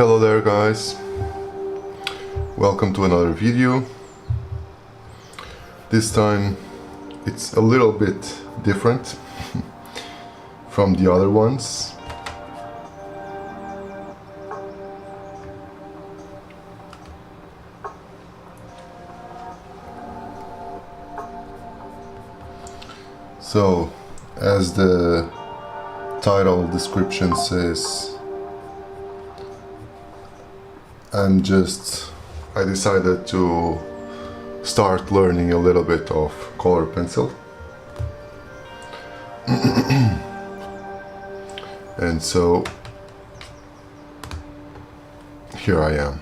Hello there guys, welcome to another video. This time it's a little bit different from the other ones. So, as the title description says, I decided to start learning a little bit of color pencil. And so here I am.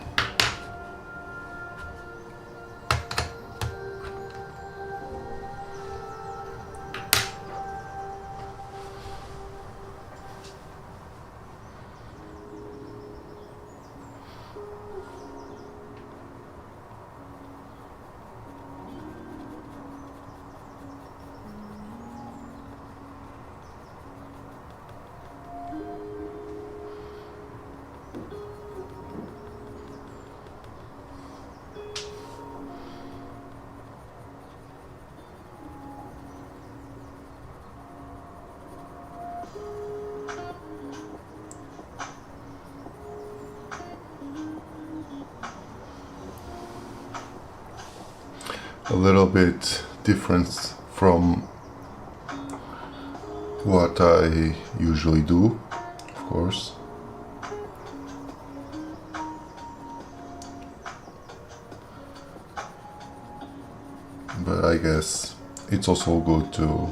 A little bit different from what I usually do, of course. But I guess it's also good to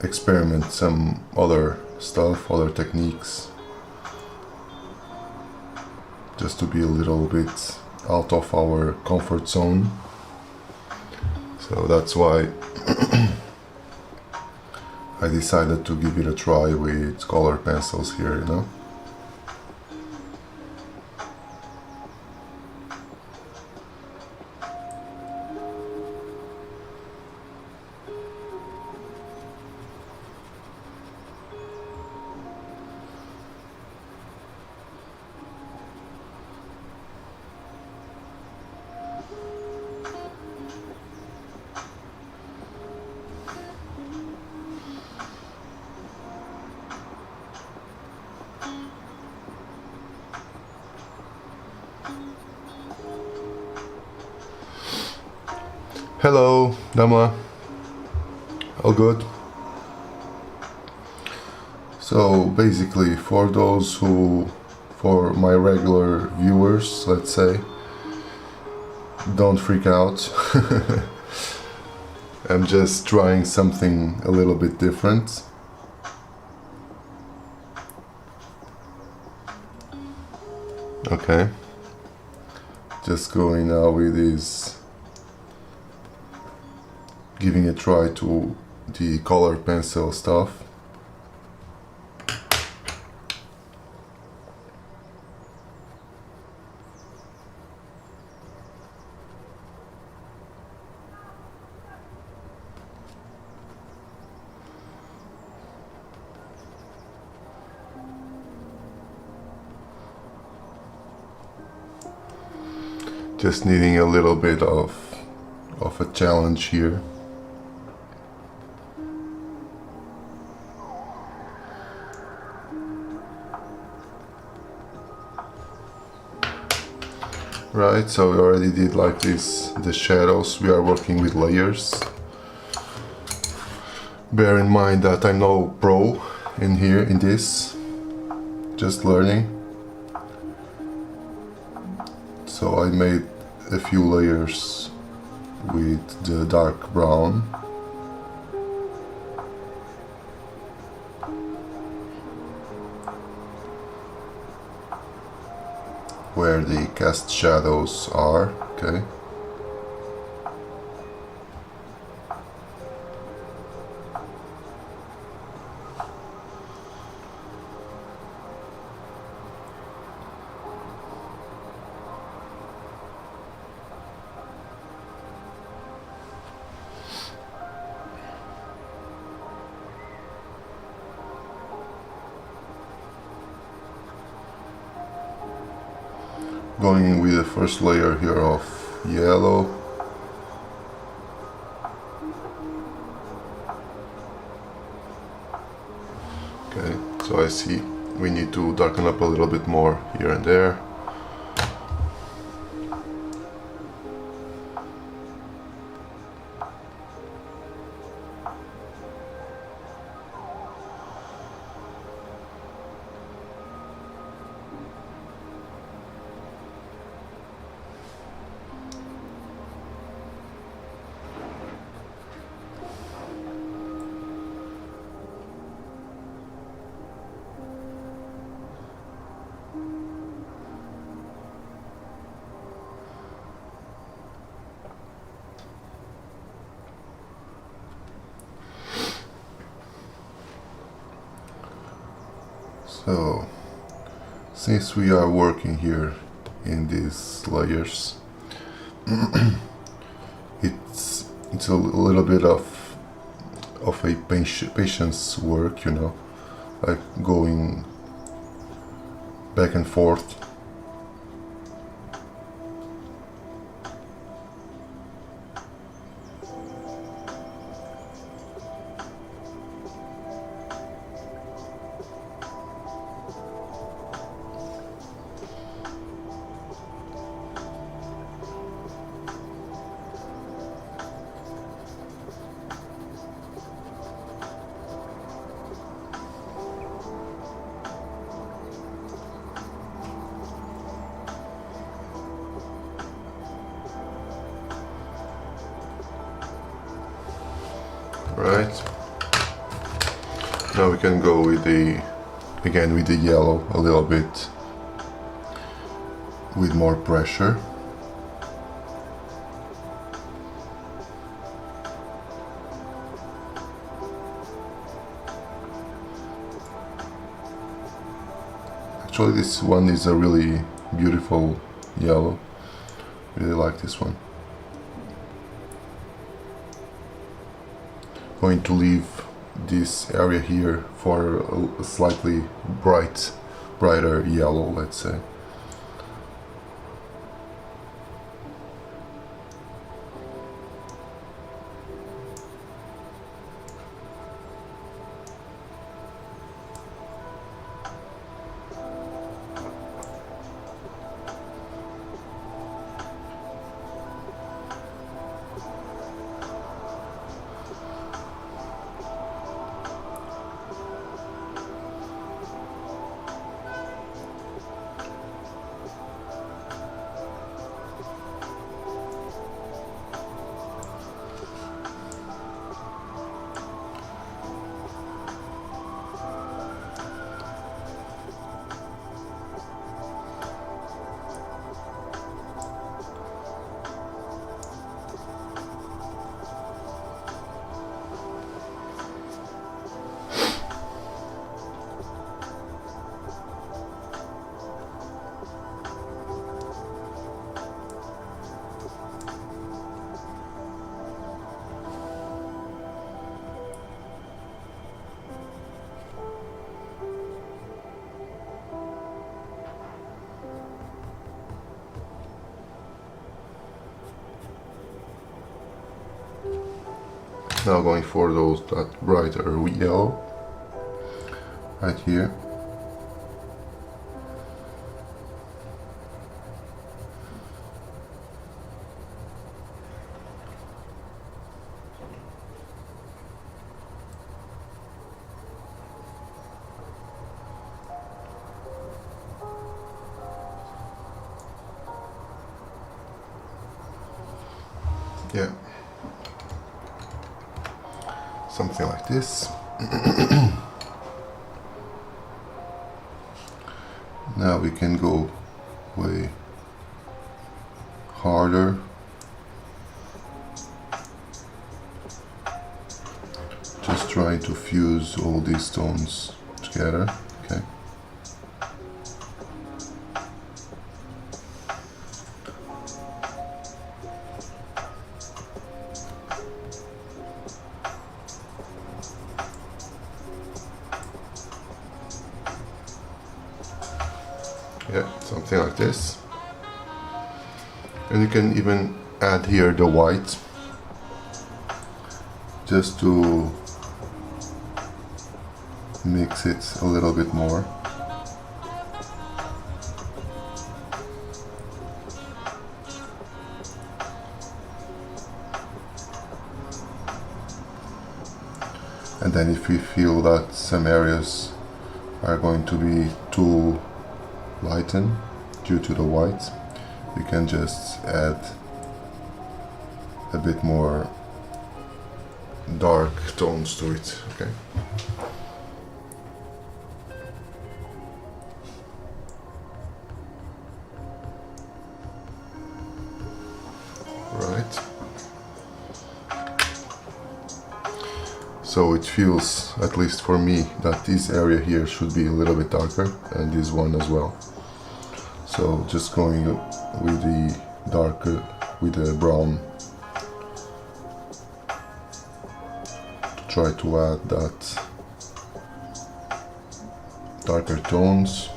experiment some other stuff, other techniques, just to be a little bit out of our comfort zone. So that's why I decided to give it a try with color pencils here, you know. Hello, Damla. All good? So basically, for my regular viewers, let's say, don't freak out. I'm just trying something a little bit different. Okay. Just going now with this, giving a try to the color pencil stuff. Just needing a little bit of a challenge here. Right, so we already did like this, the shadows. We are working with layers. Bear in mind that I'm no pro in here, in this, just learning. So I made a few layers with the dark brown. Where the cast shadows are, okay. Going in with the first layer here of yellow. Okay, so I see we need to darken up a little bit more here and there. So, since we are working here in these layers, it's a little bit of a patience work, you know, like going back and forth. Right, now we can go with the yellow a little bit with more pressure. Actually, this one is a really beautiful yellow. Really like this one. Going to leave this area here for a slightly brighter yellow, let's say. Now going for that brighter yellow right here. Yeah. Something like this. Now we can go way harder. Just trying to fuse all these tones together. Okay. Yeah, something like this. And you can even add here the white just to mix it a little bit more. And then if you feel that some areas are going to be too lightened due to the white, you can just add a bit more dark tones to it, okay? Right. So it feels, at least for me, that this area here should be a little bit darker, and this one as well. So just going with the darker, with the brown, to try to add that darker tones.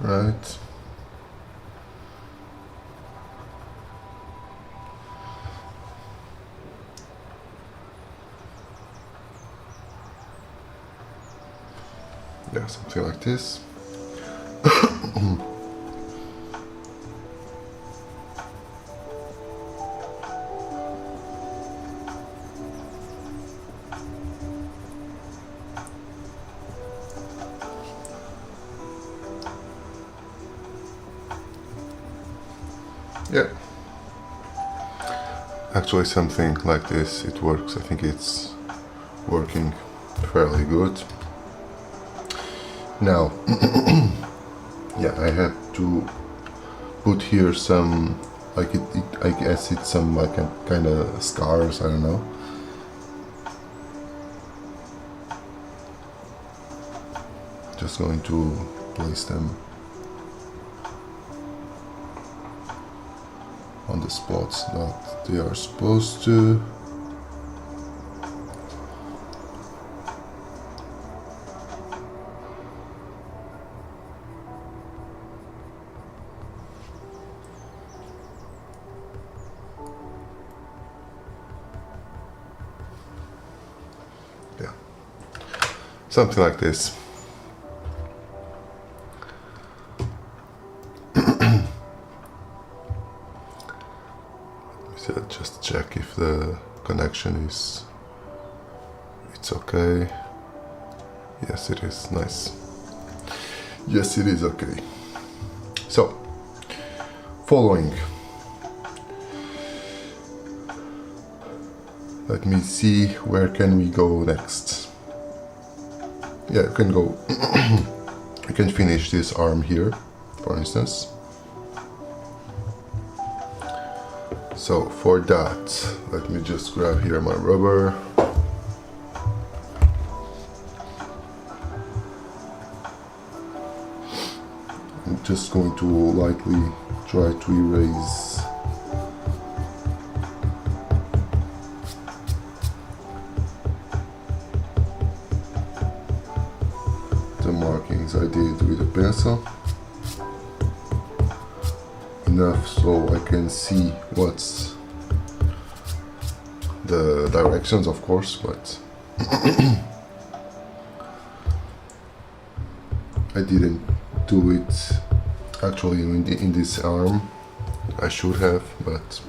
Right. Yeah, something like this. Yeah. Actually, something like this, it works. I think it's working fairly good. Now, yeah, I have to put here some, like I guess it's some like a kind of scars, I don't know. Just going to place them on the spots that they are supposed to. Yeah, something like this. Just check if the connection it's okay. Yes, it is. Nice. Yes, it is okay. So, following. Let me see, where can we go next? Yeah, you can go. You can finish this arm here, for instance. So for that, let me just grab here my rubber. I'm just going to lightly try to erase the markings I did with a pencil. Enough so I can see what's the directions, of course, but I didn't do it actually in this arm. I should have, but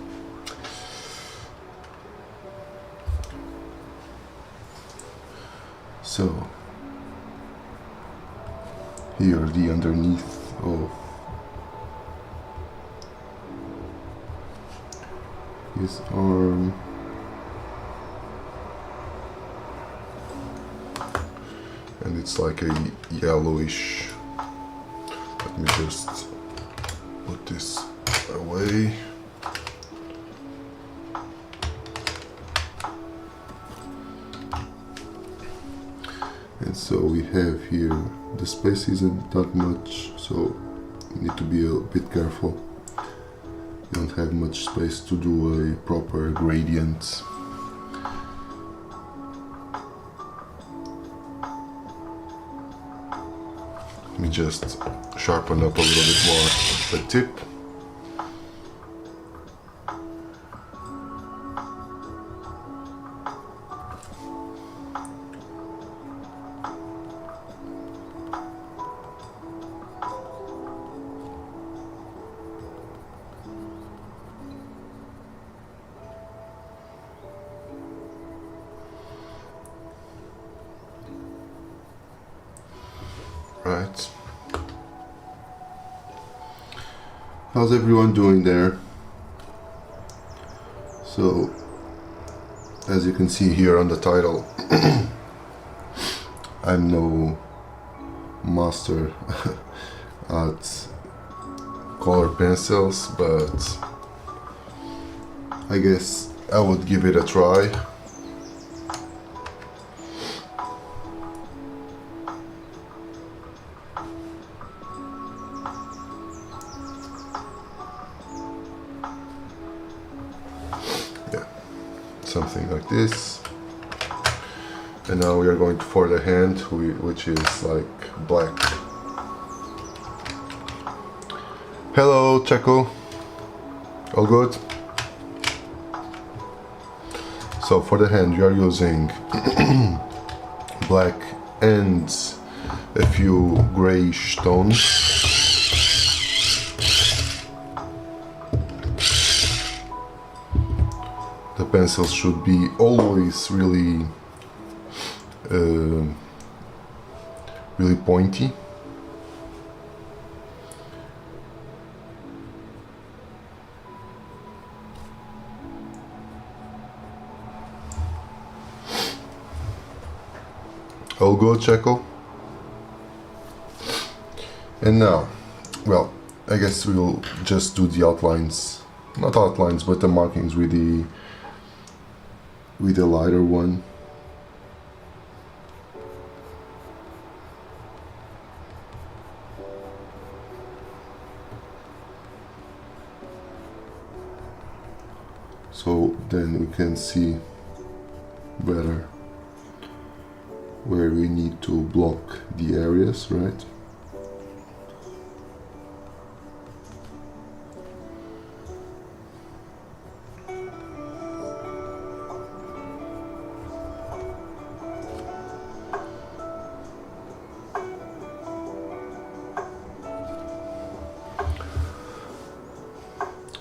so here the underneath of his arm. And it's like a yellowish. Let me just put this away. And so we have here, the space isn't that much, so you need to be a bit careful. You don't have much space to do a proper gradient. Let me just sharpen up a little bit more the tip. Right. How's everyone doing there? So, as you can see here on the title, I'm no master at color pencils, but I guess I would give it a try. Something like this. And now we are going for the hand, which is like black. Hello, Checo. All good? So for the hand, you are using black and a few grayish tones. The pencils should be always really really pointy. All good, Checo? And now, well, I guess we'll just do the outlines, not outlines, but the markings with the lighter one. So then we can see better where we need to block the areas, right?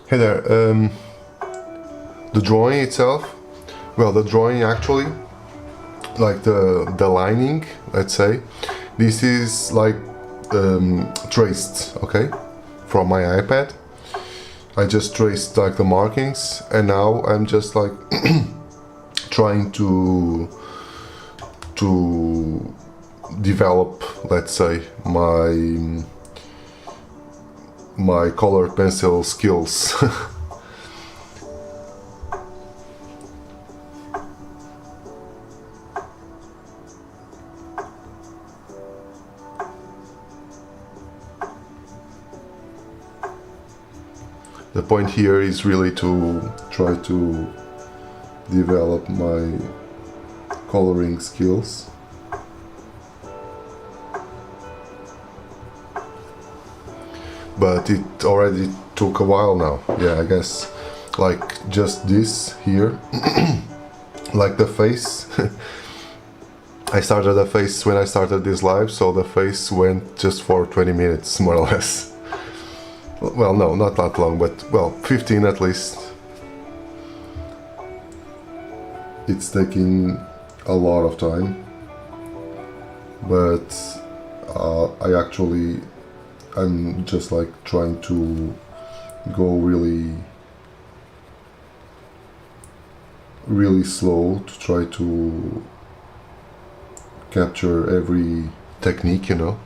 Hey there, the drawing itself, well, the drawing actually, like the lining, let's say, this is like traced, okay, from my iPad. I just traced like the markings, and now I'm just like trying to develop, let's say, my color pencil skills. The point here is really to try to develop my coloring skills. But it already took a while now. Yeah, I guess like just this here, like the face. I started the face when I started this live, so the face went just for 20 minutes, more or less. Well, no, not that long, but well, 15 at least. It's taking a lot of time, but I'm just like trying to go really really slow to try to capture every technique, you know.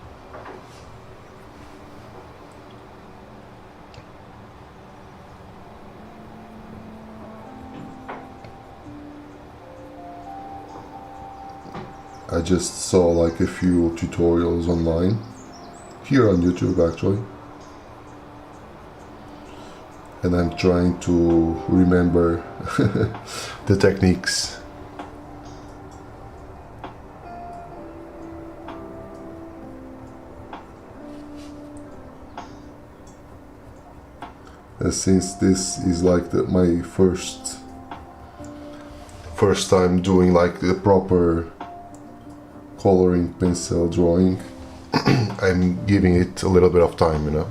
I just saw like a few tutorials online, here on YouTube actually, and I'm trying to remember the techniques. Since this is like my first time doing like the proper coloring pencil drawing, I'm giving it a little bit of time, you know.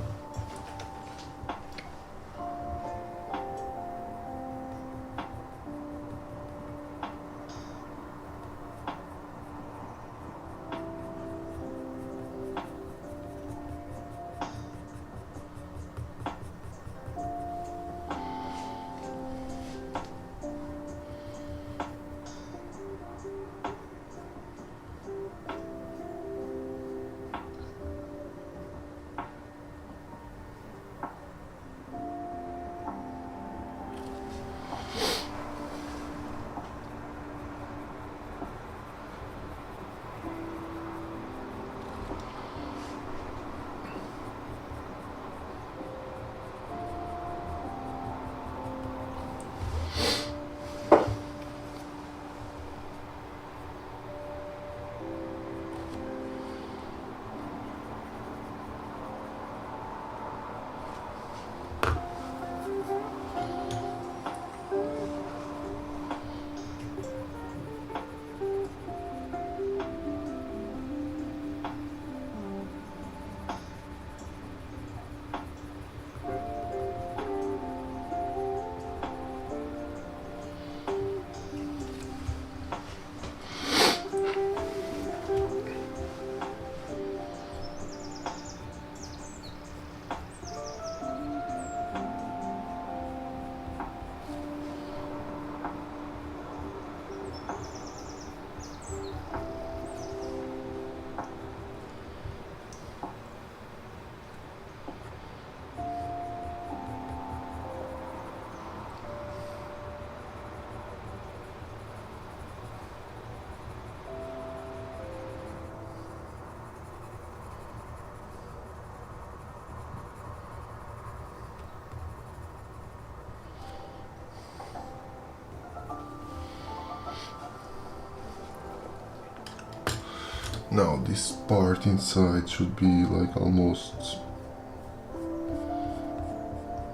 Now this part inside should be like almost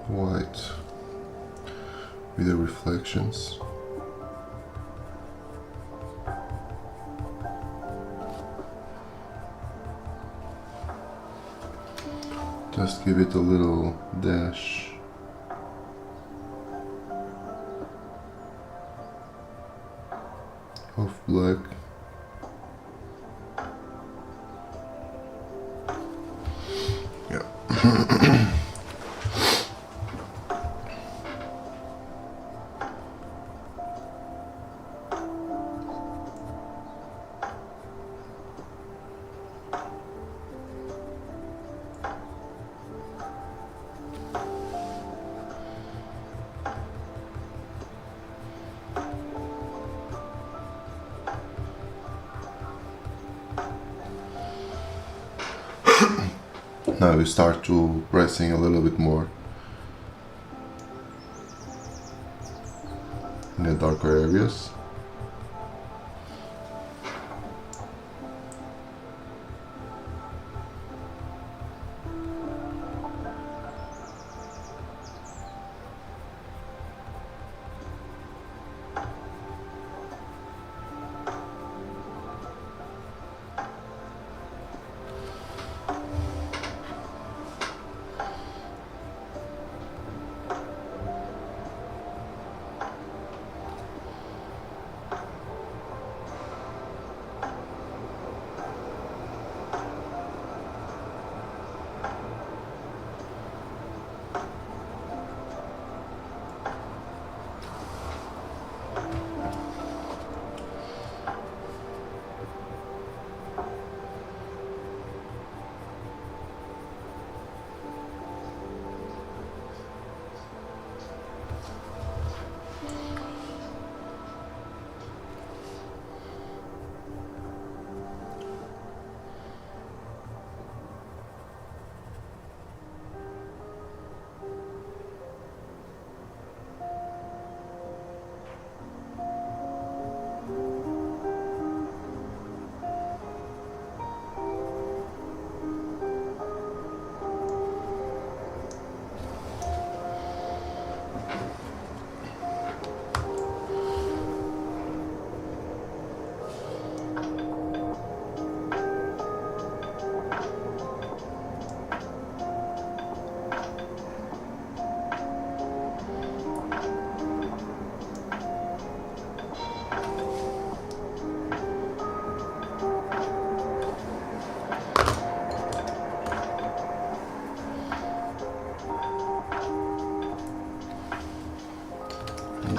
white with the reflections. Just give it a little dash. Of black. Now we start to pressing a little bit more in the darker areas.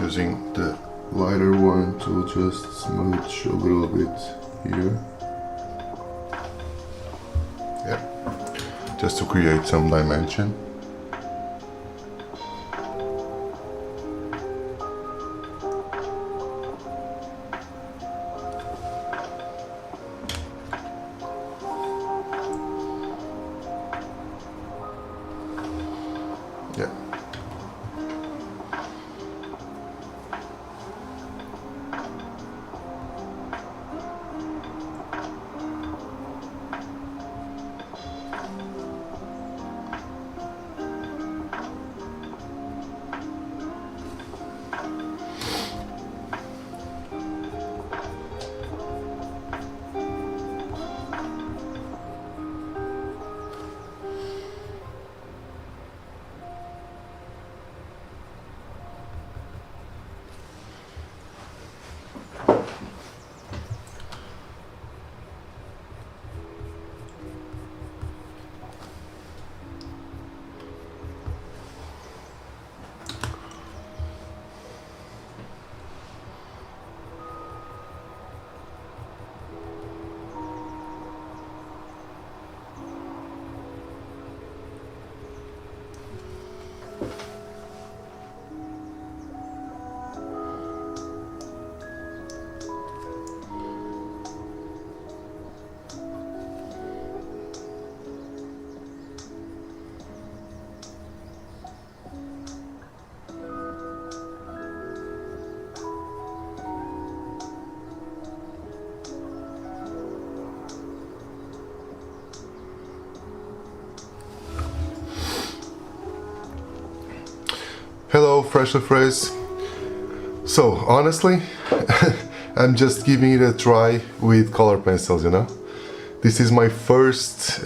using the lighter one to just smooch a little bit here. Yeah, just to create some dimension. Yeah. Hello, Freshly Phrase. So, honestly, I'm just giving it a try with color pencils, you know? This is my first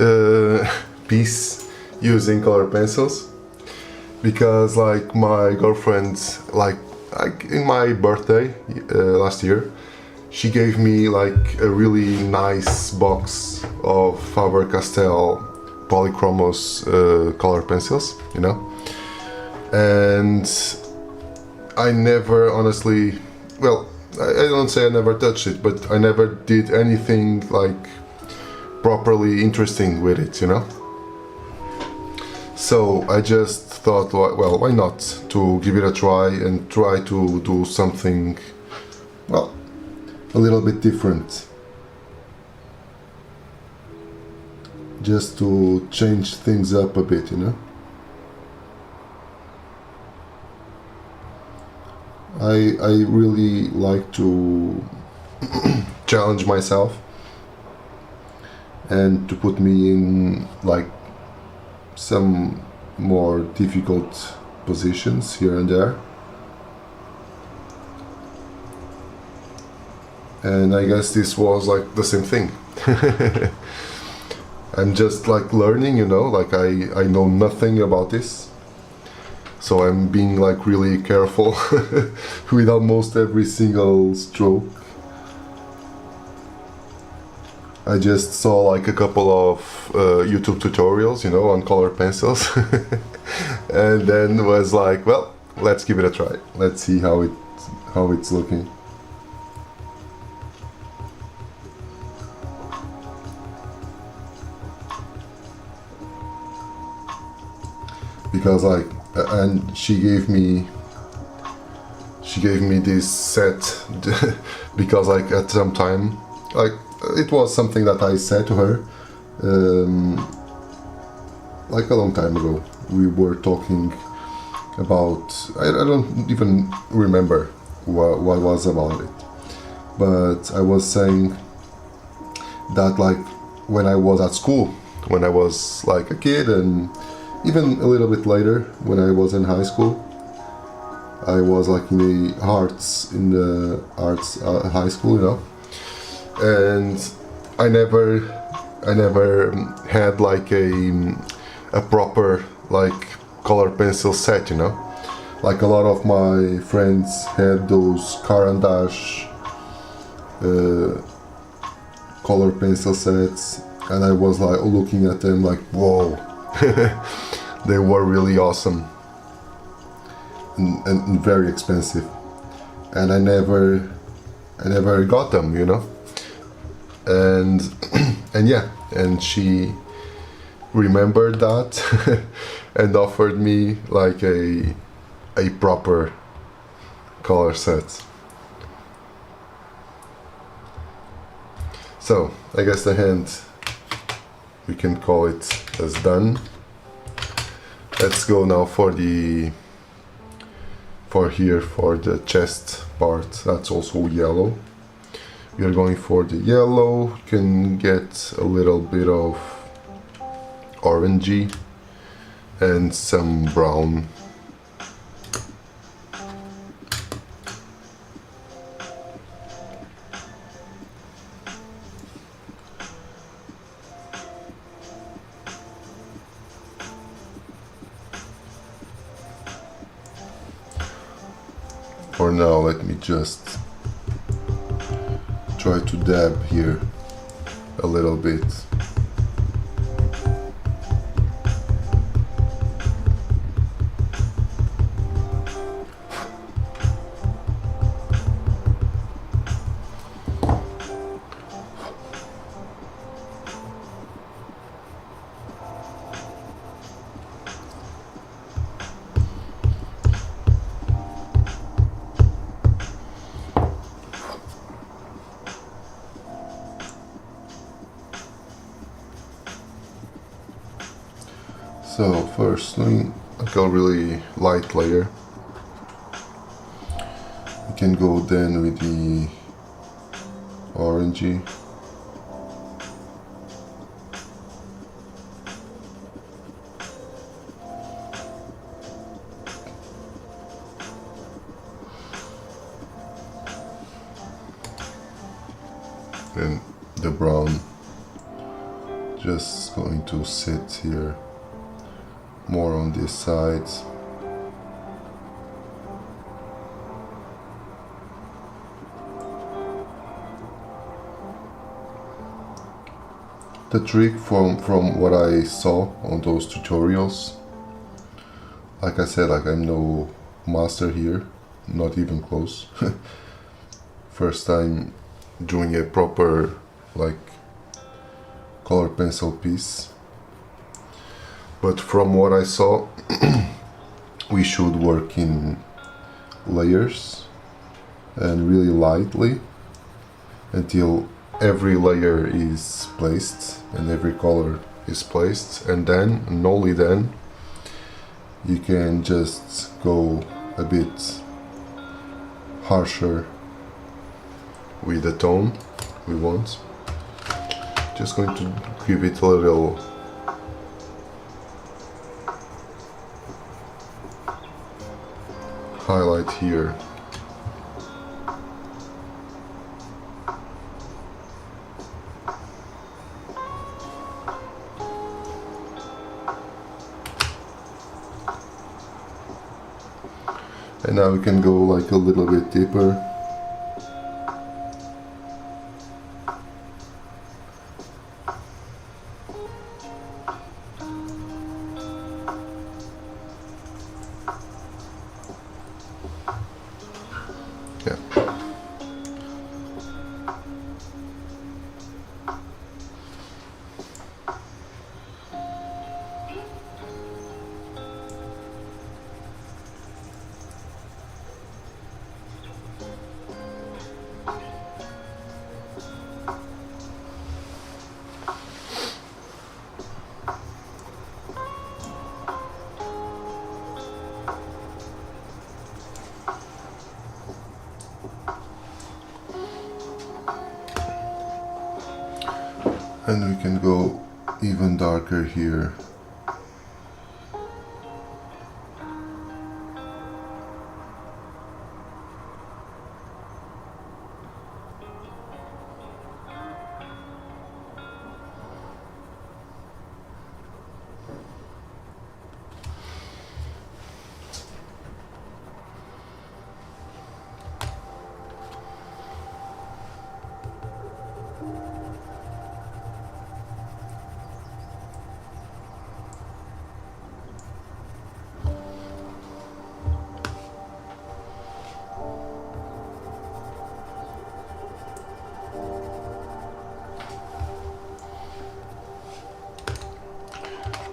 piece using color pencils, because like my girlfriend, like in my birthday last year, she gave me like a really nice box of Faber-Castell Polychromos color pencils, you know? And I never honestly, well, I don't say I never touched it, but I never did anything like properly interesting with it, you know? So I just thought, well, why not to give it a try and try to do something, well, a little bit different. Just to change things up a bit, you know? I really like to challenge myself and to put me in like some more difficult positions here and there. And I guess this was like the same thing. I'm just like learning, you know, like I know nothing about this. So I'm being like really careful with almost every single stroke. I just saw like a couple of YouTube tutorials, you know, on color pencils. And then was like, well, let's give it a try. Let's see how it's looking. Because like, and she gave me this set because like at some time, like it was something that I said to her like a long time ago. We were talking about, I don't even remember what was about it, but I was saying that like when I was at school, when I was like a kid, and even a little bit later when I was in high school, I was like in the arts high school, you know, and I never had like a proper like color pencil set, you know. Like a lot of my friends had those Caran d'Ache color pencil sets, and I was like looking at them like, whoa. They were really awesome and very expensive. and I never got them, you know. And and yeah, and she remembered that and offered me like a proper color set. So I guess the hand, we can call it as done. Let's go now for the the chest part. That's also yellow. We are going for the yellow. You can get a little bit of orangey and some brown. For now, let me just try to dab here a little bit. So first, doing like a really light layer. You can go then with the orangey. And the brown just going to sit here more on this side. The trick from what I saw on those tutorials, like I said, like I'm no master here, not even close. First time doing a proper like color pencil piece. But from what I saw, we should work in layers and really lightly until every layer is placed and every color is placed, and then, and only then, you can just go a bit harsher with the tone we want. Just going to give it a little highlight here. And now we can go like a little bit deeper. Yeah. And we can go even darker here.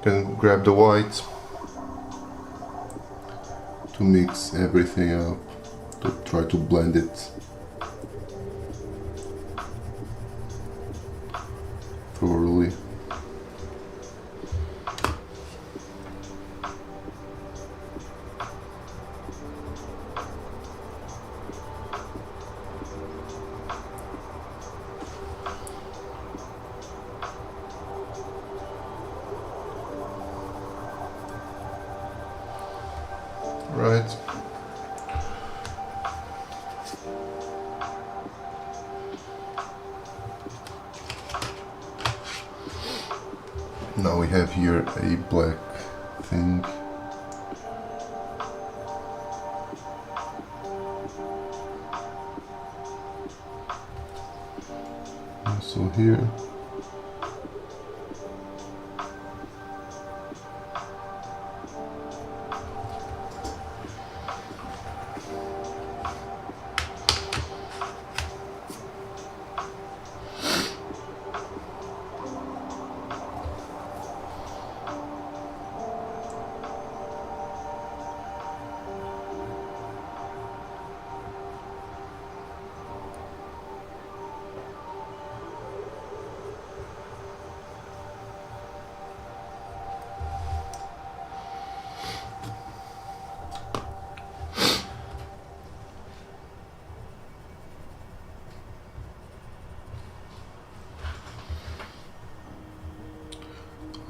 can grab the white to mix everything up, to try to blend it thoroughly. Right. Now we have here a black thing. Also here.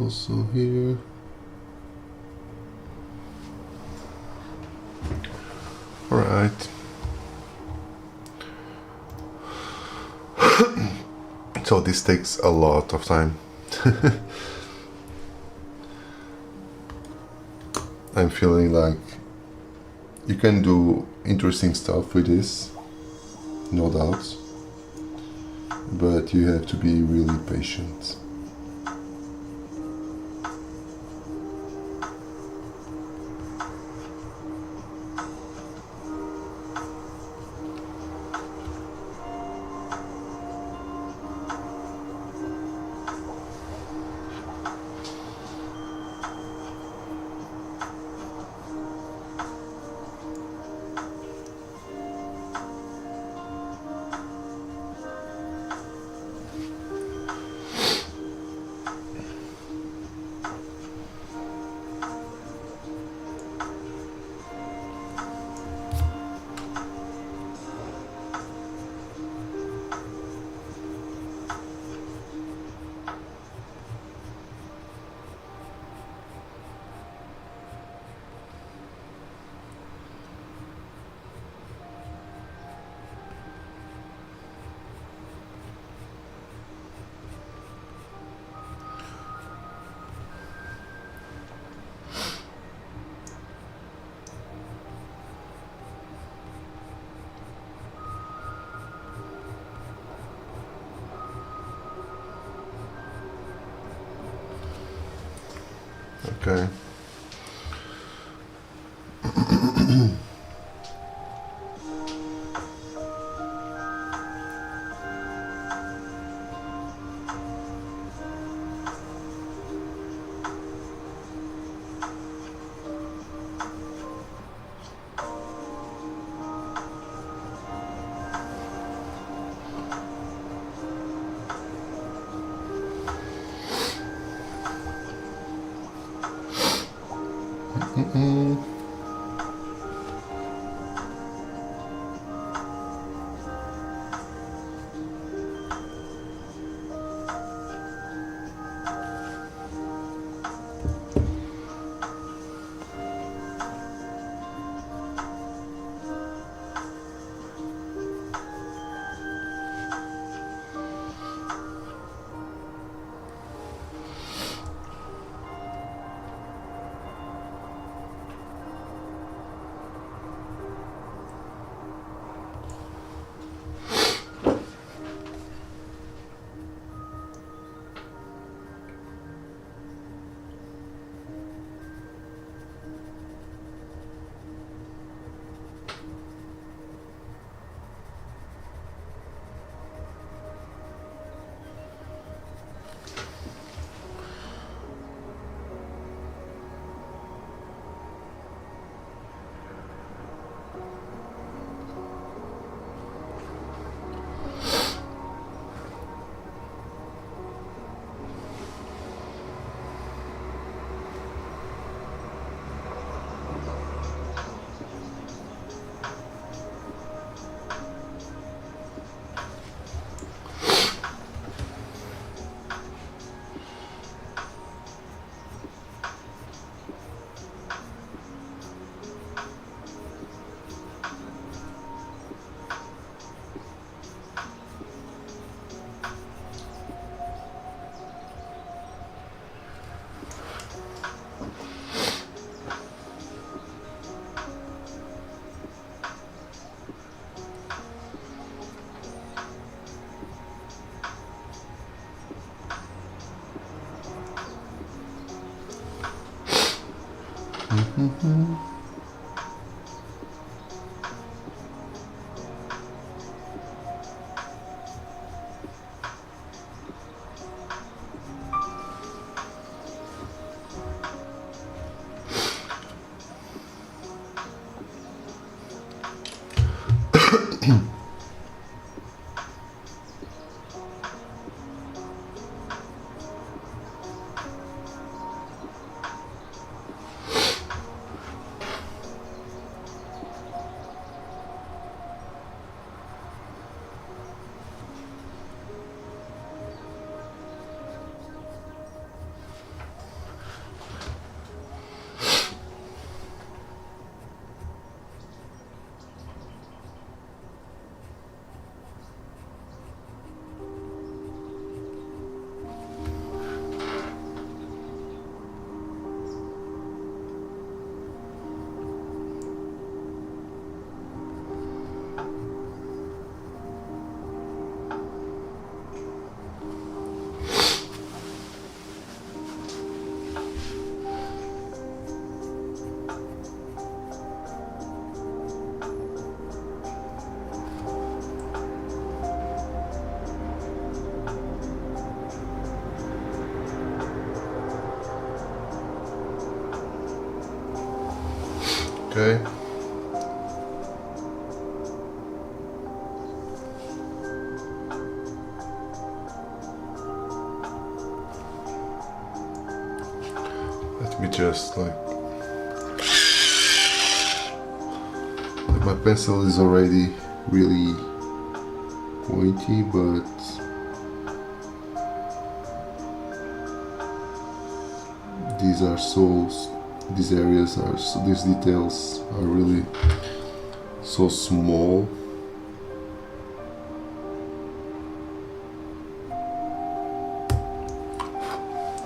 Also here. All right. So this takes a lot of time. I'm feeling like you can do interesting stuff with this, no doubt, but you have to be really patient. Okay. Okay. Let me just like my pencil is already really pointy, but these areas are these details are really so small.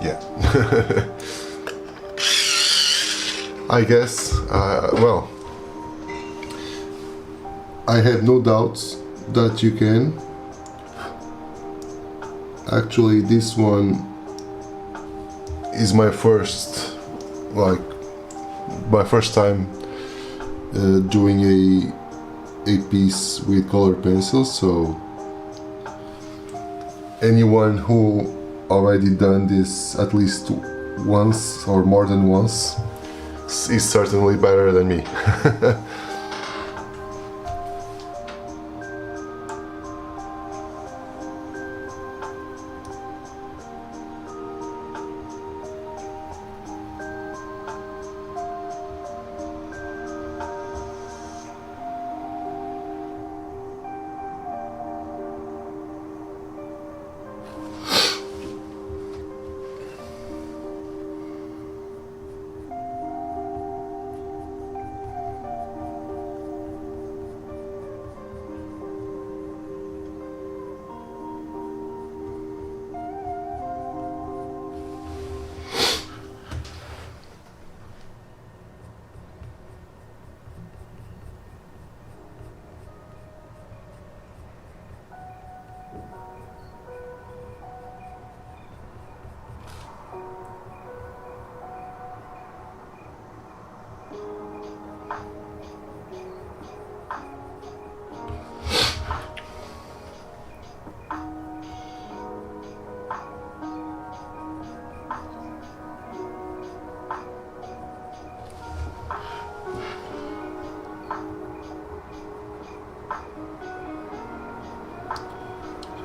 Yeah. I guess, well, I have no doubts that you can. Actually, this one is my first time doing a piece with color pencils, so anyone who already done this at least once or more than once is certainly better than me.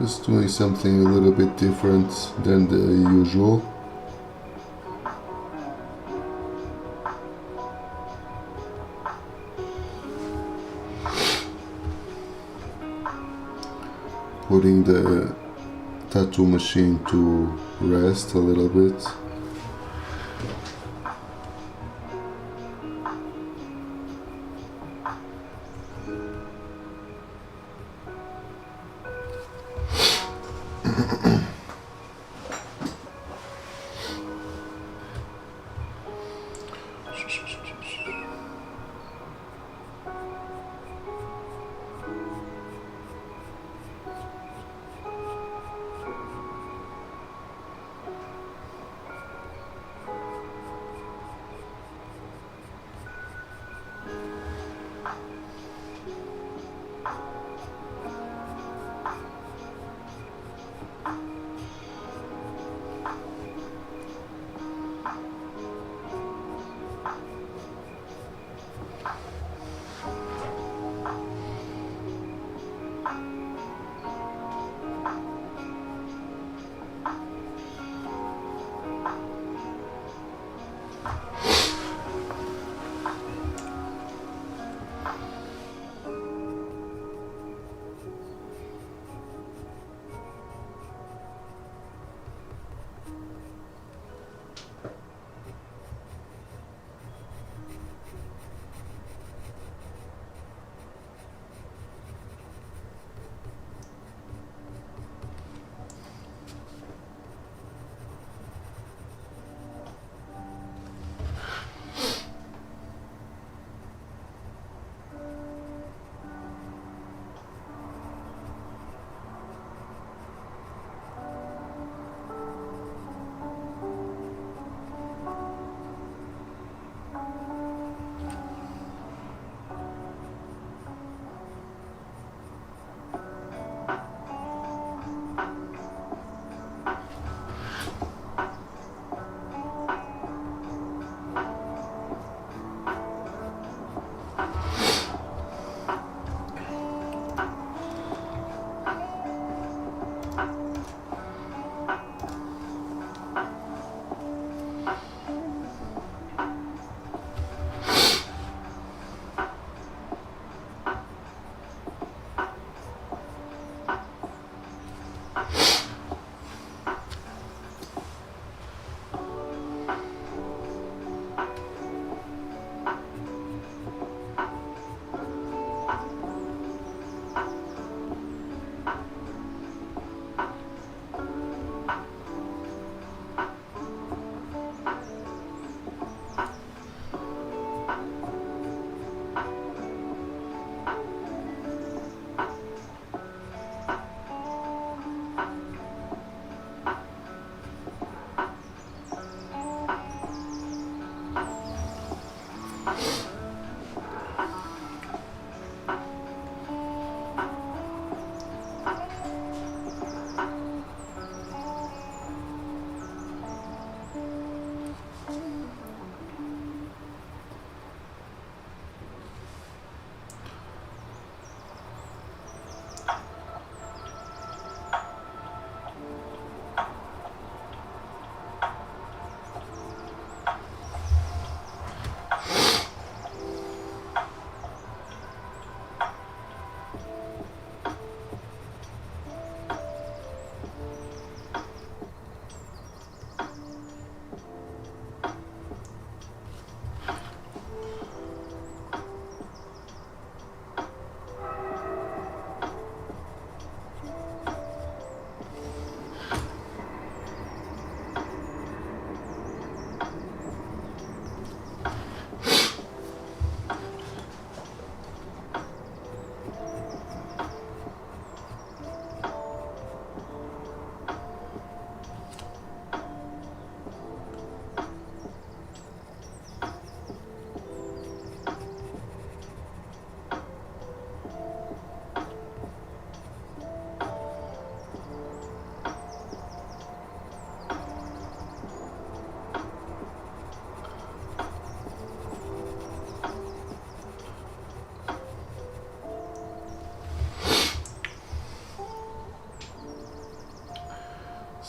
Just doing something a little bit different than the usual. Putting the tattoo machine to rest a little bit.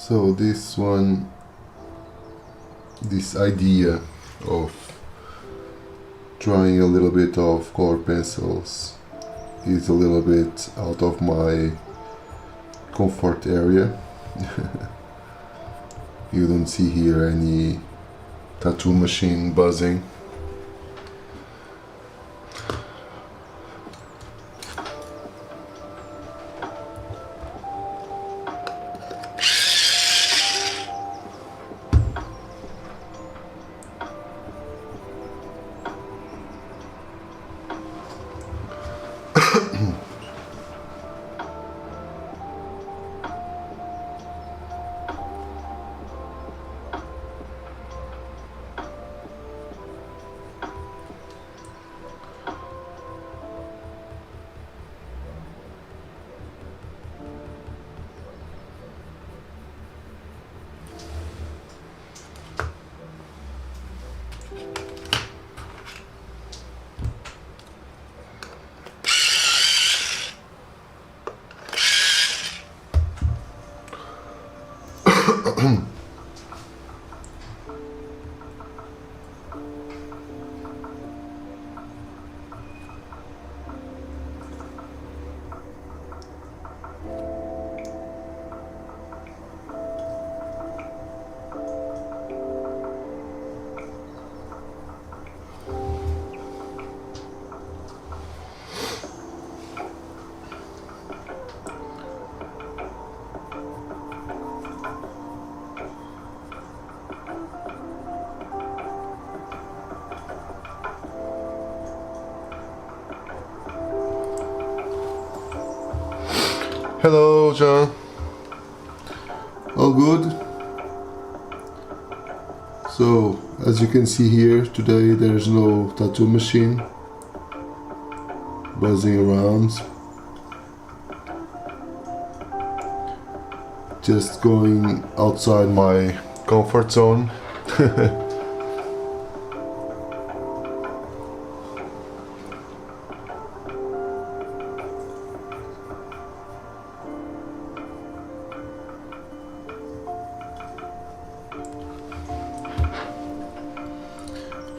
So this idea of trying a little bit of color pencils is a little bit out of my comfort area. You don't see here any tattoo machine buzzing. Hello, John. All good? So, as you can see here, today there's no tattoo machine buzzing around. Just going outside my comfort zone.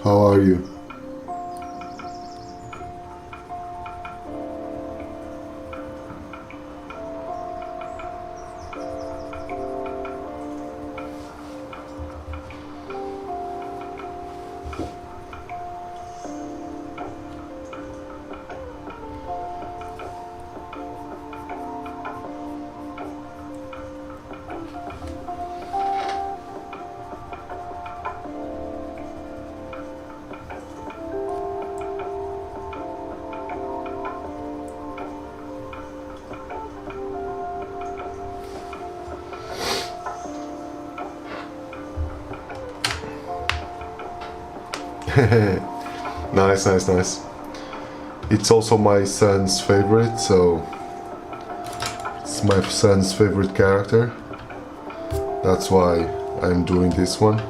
How are you? Nice, nice, nice. It's also my son's favorite, so it's my son's favorite character. That's why I'm doing this one.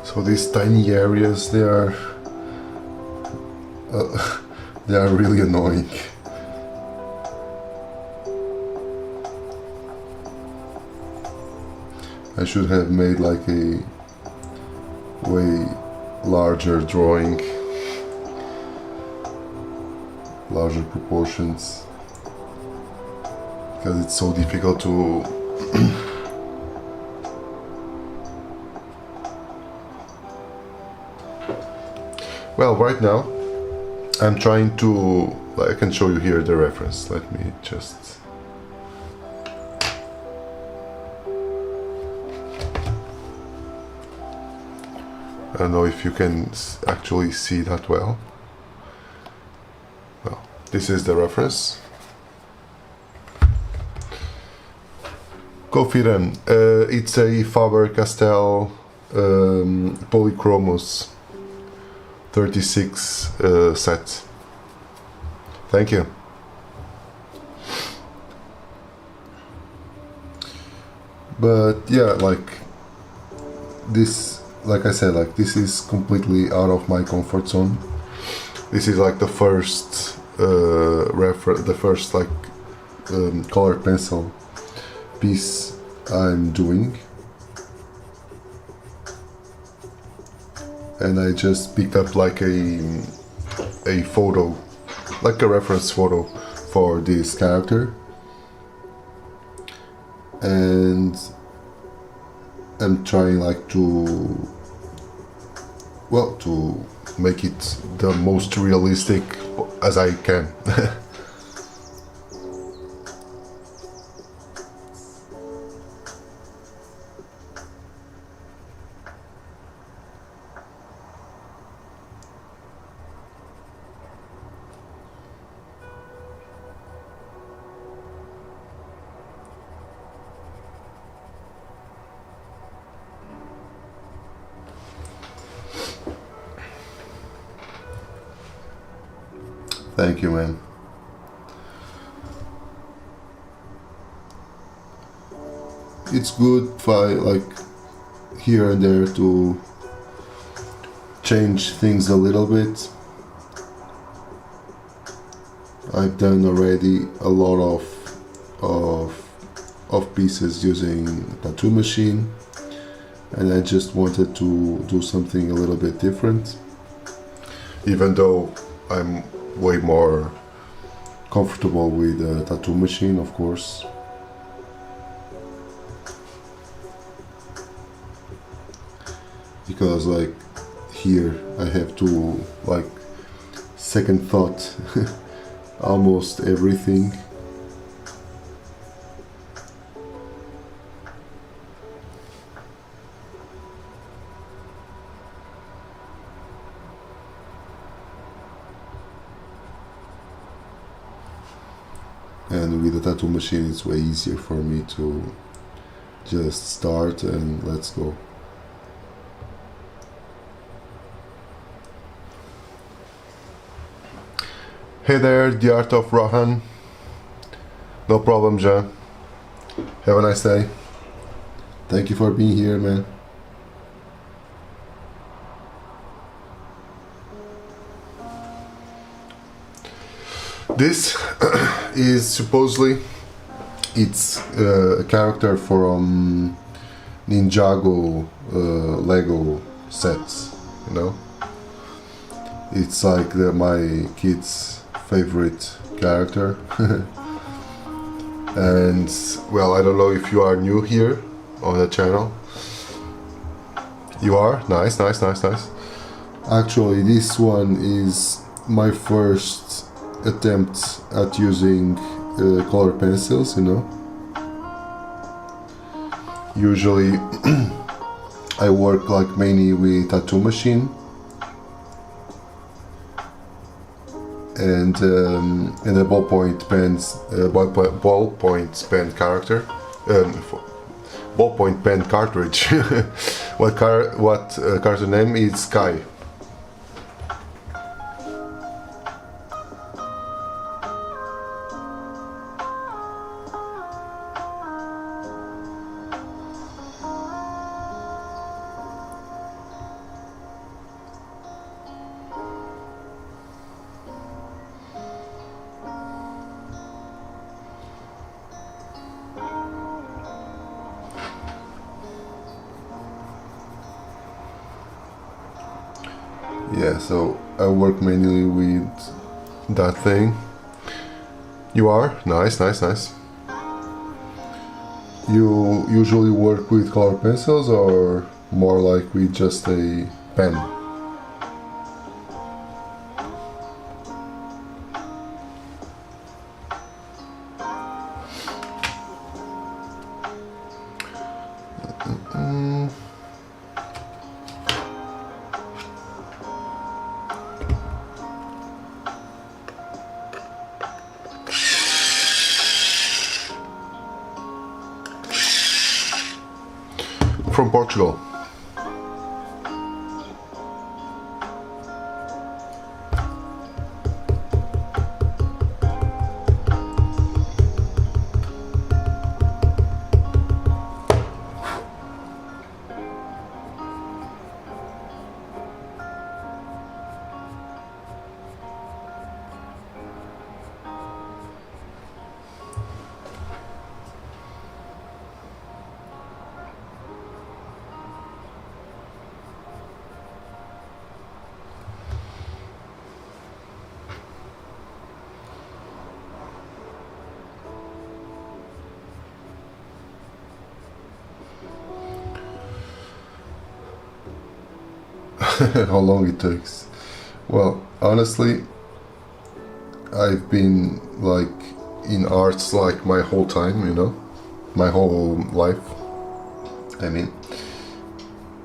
So these tiny areas, they are really annoying. I should have made like a way larger drawing, larger proportions, because it's so difficult to well, right now I'm trying to, I can show you here the reference. Let me just I don't know if you can actually see that well. Well, this is the reference. Coffee Run. It's a Faber-Castell Polychromos 36 set. Thank you. But yeah, like this, like I said, like this is completely out of my comfort zone. This is like the first the first like color pencil piece I'm doing, and I just picked up like a photo, like a reference photo for this character, and I'm trying like to make it the most realistic as I can. Thank you, man. It's good if I like here and there to change things a little bit. I've done already a lot of pieces using tattoo machine, and I just wanted to do something a little bit different, even though I'm way more comfortable with the tattoo machine, of course. Because like here I have to like second thought almost everything. And with the tattoo machine it's way easier for me to just start and let's go. Hey there, the art of Rohan. No problem, Jean. Have a nice day. Thank you for being here, man. This is supposedly it's a character from Ninjago Lego sets, you know. It's like my kid's favorite character. And well, I don't know if you are new here on the channel. You are? Nice, nice, nice, nice. Actually, this one is my first attempt at using color pencils, you know. Usually I work like mainly with tattoo machine and a ballpoint pens, ballpoint pen character, ballpoint pen cartridge. What cartridge name is Sky. Yeah, so I work mainly with that thing. You are? Nice, nice, nice. You usually work with color pencils or more like with just a pen? From Portugal. how long it takes. Well, honestly, I've been like in arts like my whole time, you know, my whole life, I mean,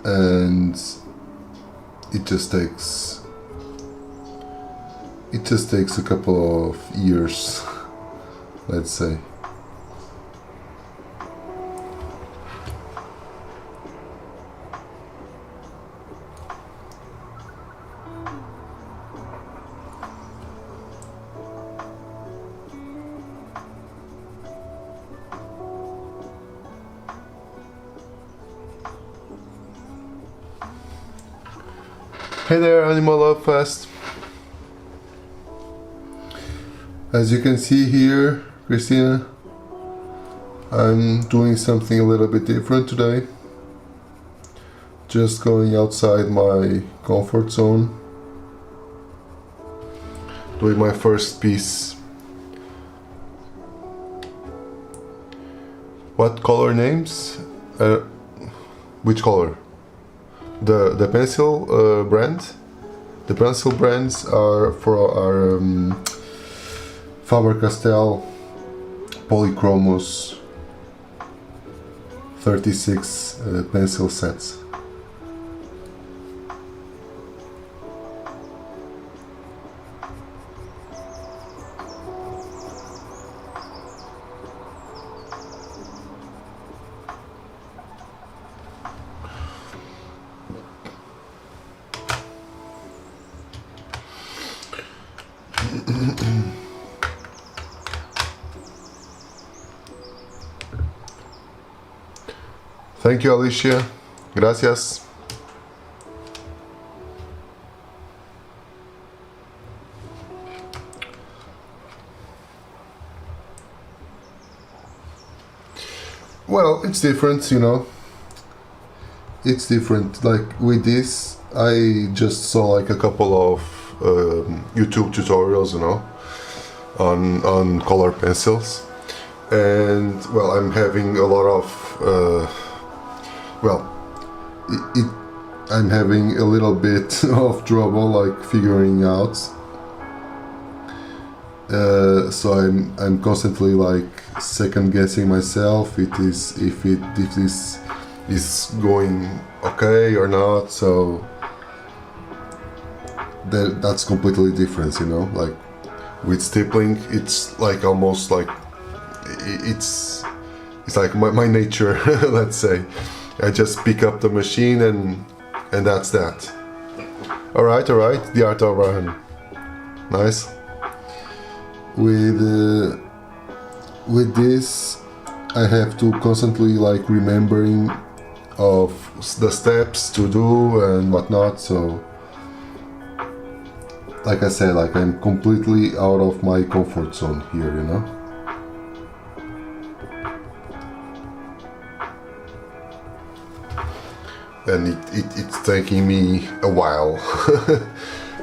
and it just takes a couple of years, let's say. Hey there, Animal Love Fest. As you can see here, Christina, I'm doing something a little bit different today. Just going outside my comfort zone. Doing my first piece. What color names? Which color? The pencil brand. The pencil brands are for our Faber-Castell Polychromos 36 pencil sets. Thank you, Alicia. Gracias. Well, it's different, you know. It's different. Like with this, I just saw like a couple of YouTube tutorials, you know, on color pencils, and well, I'm having a lot of I'm having a little bit of trouble like figuring out. So I'm constantly like second guessing myself. If this is going okay or not. So that's completely different, you know. Like with stippling, it's like almost like it's like my nature, let's say. I just pick up the machine and that's that. All right, the art of Ryan. Nice. With this, I have to constantly like remembering of the steps to do and whatnot. So, like I said, like I'm completely out of my comfort zone here, you know. And it's taking me a while,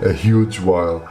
a huge while.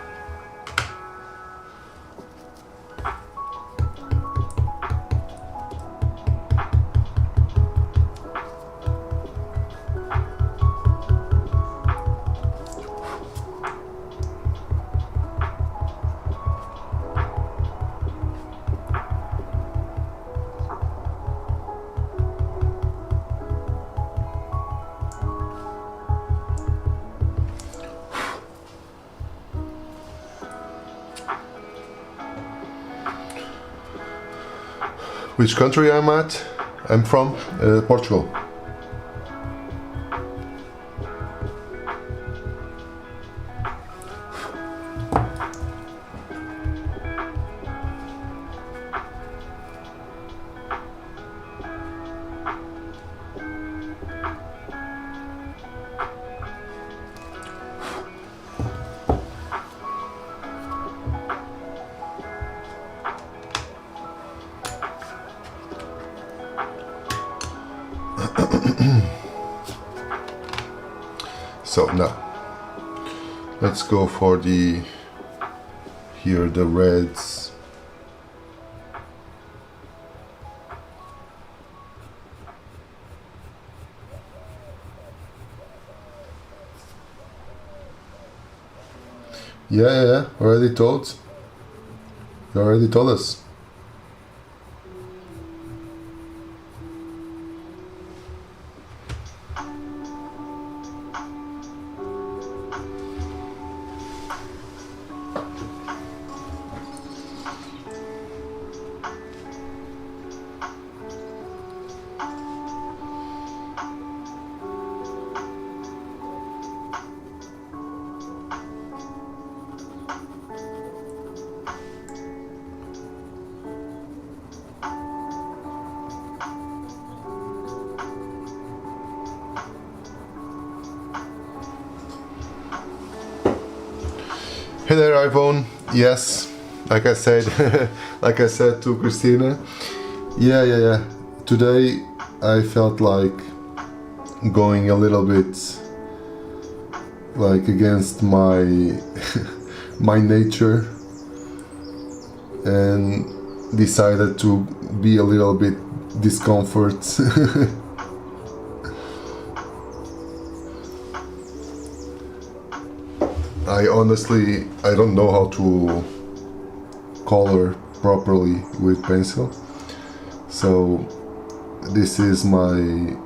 Which country I'm from? Portugal. So now let's go for the reds. Yeah. Already told. You already told us. Hey there, iPhone. Yes, like I said, like I said to Christina. Yeah. Today I felt like going a little bit like against my my nature and decided to be a little bit discomfort. I honestly, I don't know how to color properly with pencil, so this is my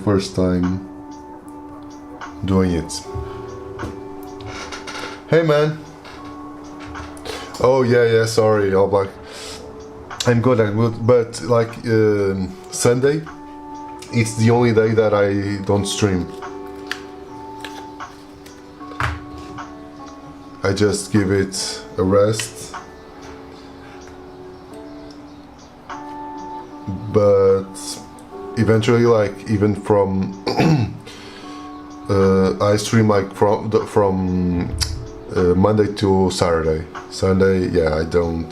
first time doing it. Hey man. Oh yeah, sorry, all black. I'm good, but like Sunday, it's the only day that I don't stream. I just give it a rest, but eventually, like even from I stream like from Monday to Saturday. Sunday, yeah, I don't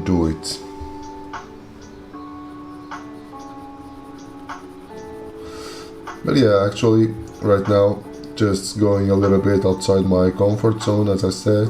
do it. But yeah, actually, right now, just going a little bit outside my comfort zone, as I said.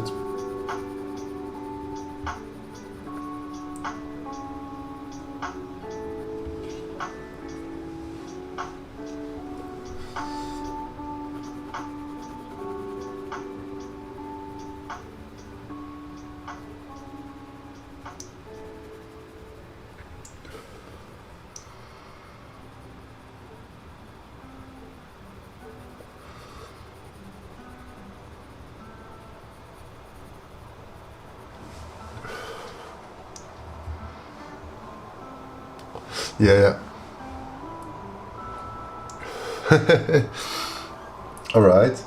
Yeah. All right.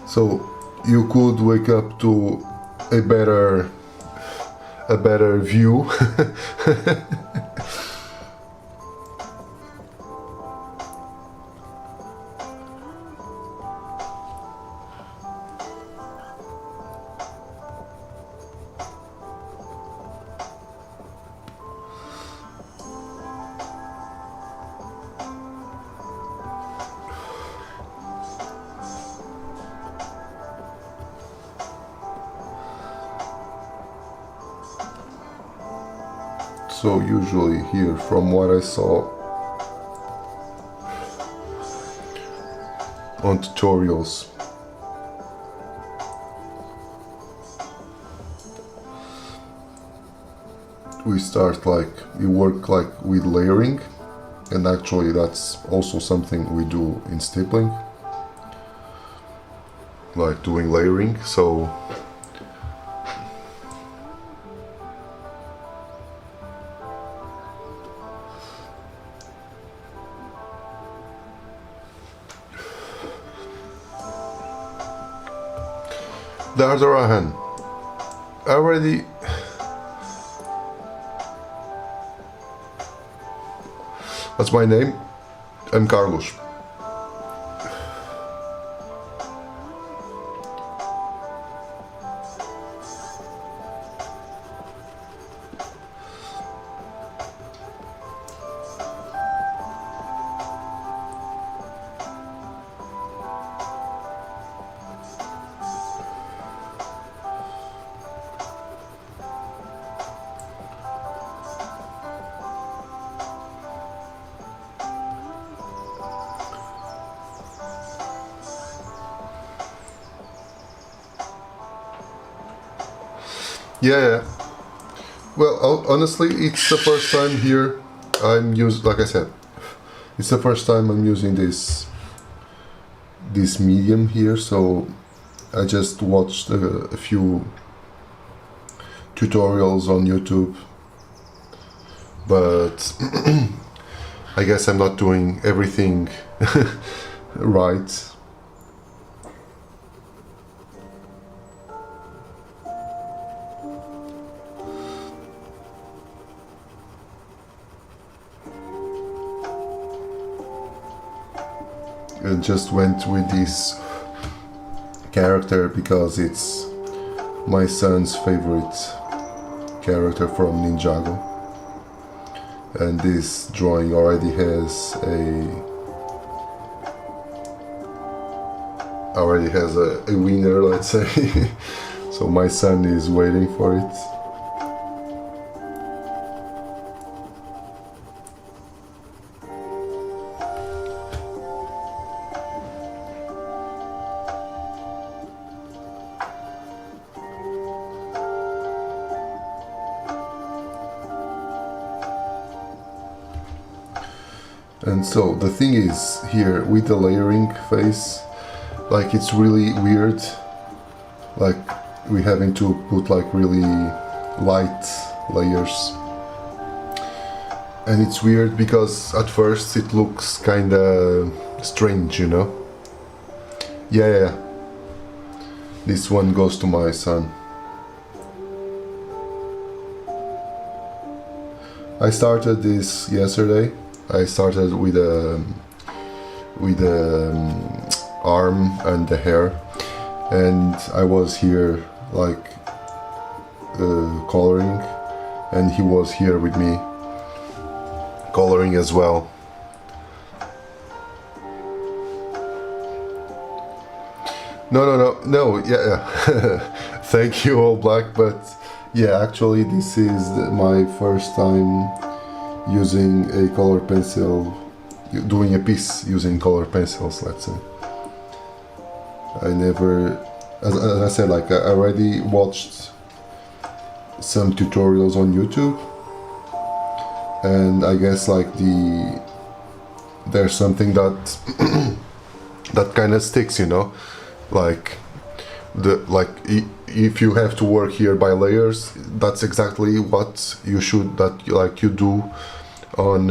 So you could wake up to a better view. So usually here, from what I saw on tutorials, we start you work with layering, and actually that's also something we do in stippling, like doing layering. So there's Rahan. Already. What's my name? I'm Carlos. Yeah. Well, honestly, it's the first time here like I said, it's the first time I'm using this medium here, so I just watched a few tutorials on YouTube, but I guess I'm not doing everything right. I just went with this character because it's my son's favorite character from Ninjago, and this drawing already has a winner, let's say. So my son is waiting for it. And so the thing is here with the layering phase, like it's really weird, like we having to put like really light layers, and it's weird because at first it looks kinda strange, you know. Yeah. This one goes to my son. I started this yesterday. I started with the arm and the hair, and I was here like coloring, and he was here with me coloring as well. No, yeah. Thank you, All Black, but yeah, actually this is my first time using a color pencil, doing a piece using color pencils, let's say. I never, as I said, like I already watched some tutorials on YouTube, and I guess like there's something that that kind of sticks, you know, like if you have to work here by layers, that's exactly what you should, you do on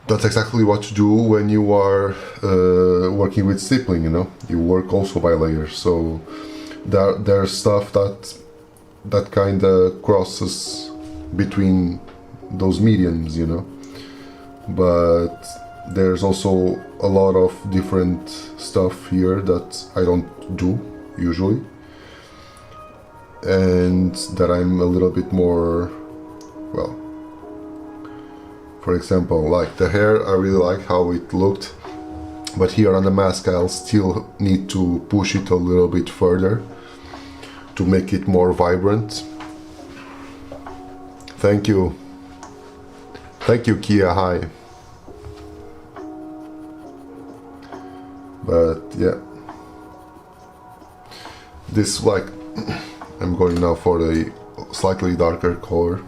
that's exactly what you do when you are working with stippling, you know. You work also by layers, so there's stuff that kind of crosses between those mediums, you know, but there's also a lot of different stuff here that I don't do usually, and that I'm a little bit more, well, for example, like the hair, I really like how it looked, but here on the mask I'll still need to push it a little bit further to make it more vibrant. Thank you, Kia, hi. But yeah, this, like, I'm going now for a slightly darker color.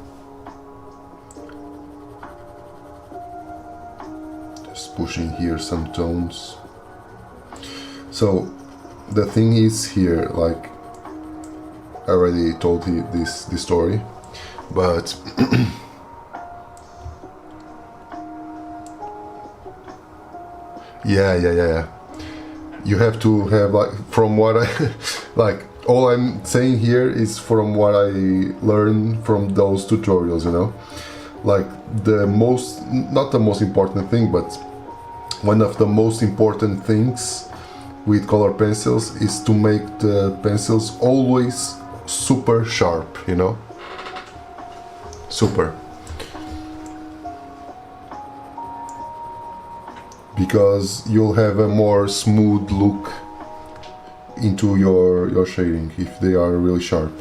Just pushing here some tones. So the thing is here, like I already told you this story, but yeah. You have to have, like, from what I like, all I'm saying here is from what I learned from those tutorials, you know. Like not the most important thing, but one of the most important things with color pencils is to make the pencils always super sharp, you know. Super. Because you'll have a more smooth look into your shading if they are really sharp.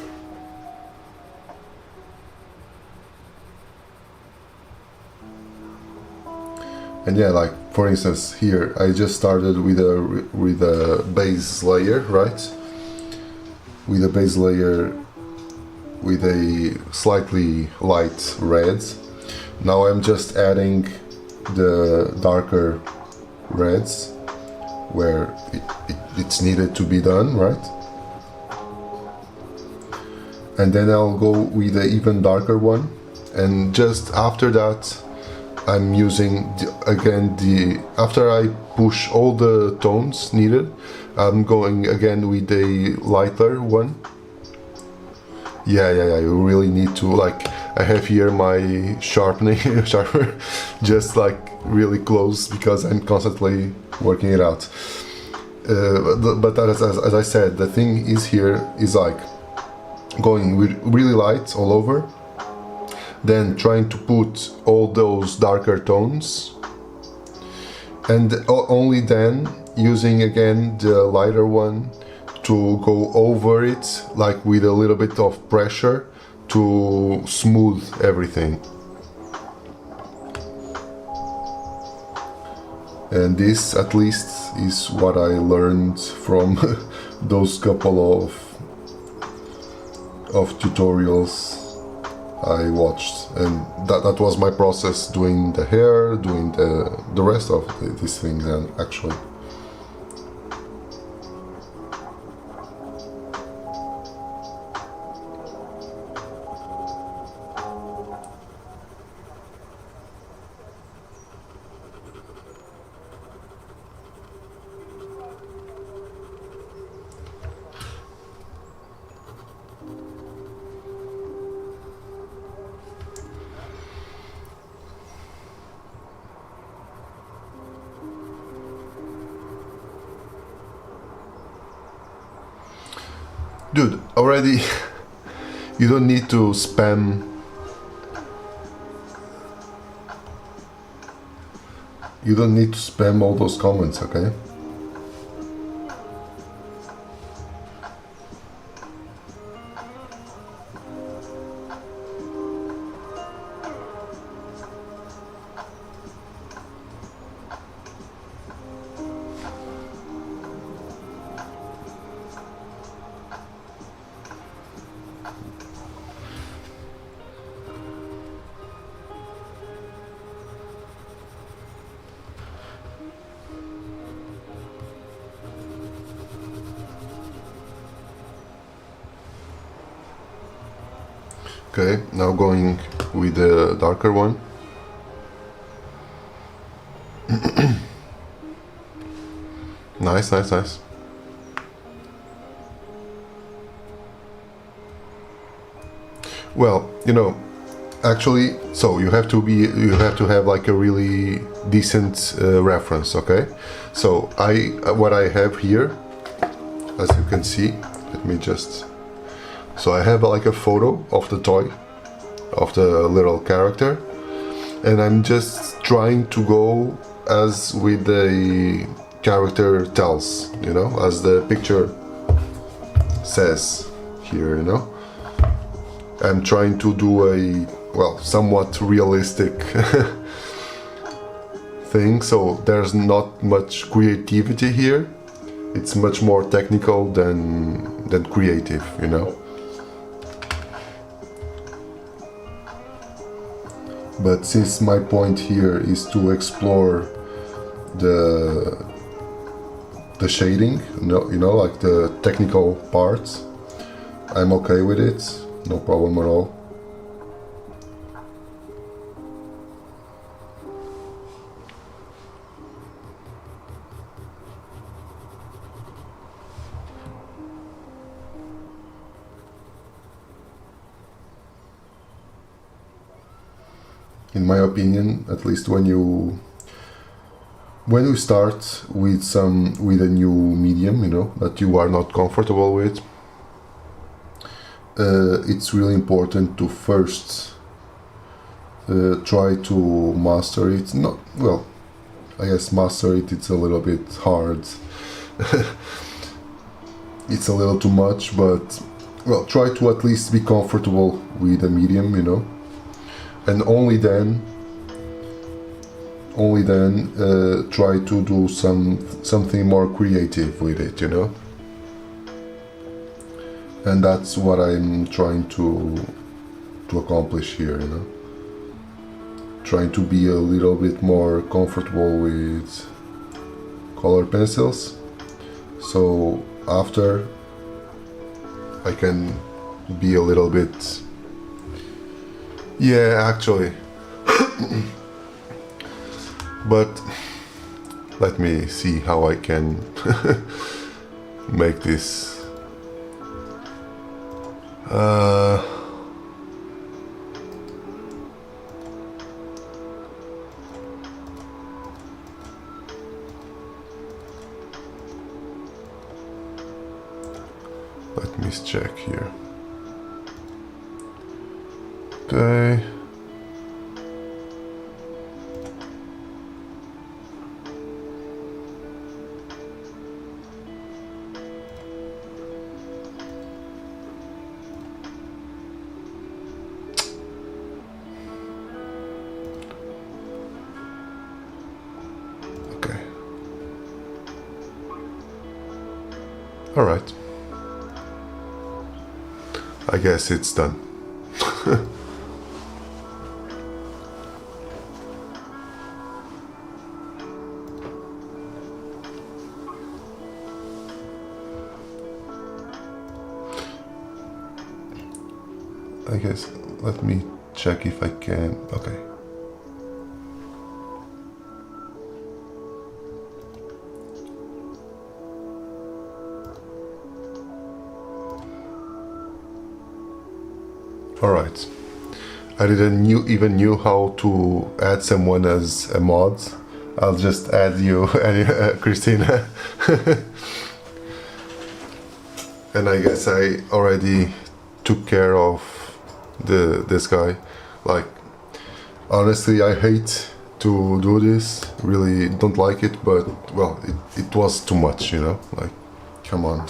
And yeah, like for instance here I just started with a base layer, right? with a base layer with a slightly light red. Now I'm just adding the darker reds where it's needed to be done, right? And then I'll go with the even darker one, and just after that I'm using after I push all the tones needed, I'm going again with a lighter one. Yeah, you really need to, like, I have here my sharpening sharpener just like really close because I'm constantly working it out. But as I said, the thing is here is like going really light all over, then trying to put all those darker tones, and only then using again the lighter one to go over it, like with a little bit of pressure to smooth everything. And this at least is what I learned from those couple of tutorials I watched, and that was my process doing the hair, doing the rest of these things, and actually. Dude, already you don't need to spam. You don't need to spam all those comments, okay? Okay, now going with the darker one. Nice. Well, you know, actually, so you have to have like a really decent reference, okay? So what I have here, as you can see, let me just. So I have like a photo of the toy, of the little character, and I'm just trying to go as with the character tells, you know, as the picture says here, you know. I'm trying to do a, well, somewhat realistic thing, so there's not much creativity here. It's much more technical than creative, you know. But since my point here is to explore the shading, you know, like the technical parts, I'm okay with it, no problem at all. In my opinion, at least when you start with a new medium, you know, that you are not comfortable with, it's really important to first try to master it. Not, well, I guess master it, it's a little bit hard. It's a little too much, but well, try to at least be comfortable with the medium, you know. And only then try to do something more creative with it, you know. And that's what I'm trying to accomplish here, you know, trying to be a little bit more comfortable with color pencils, so after I can be a little bit, yeah, actually. But let me see how I can make this let me check here. Okay. Okay. All right. I guess it's done. I guess, let me check if I can, okay. Alright, I didn't even knew how to add someone as a mod. I'll just add you, Christina. And I guess I already took care of this guy. Like, honestly, I hate to do this, really don't like it, but well, it was too much, you know, like, come on.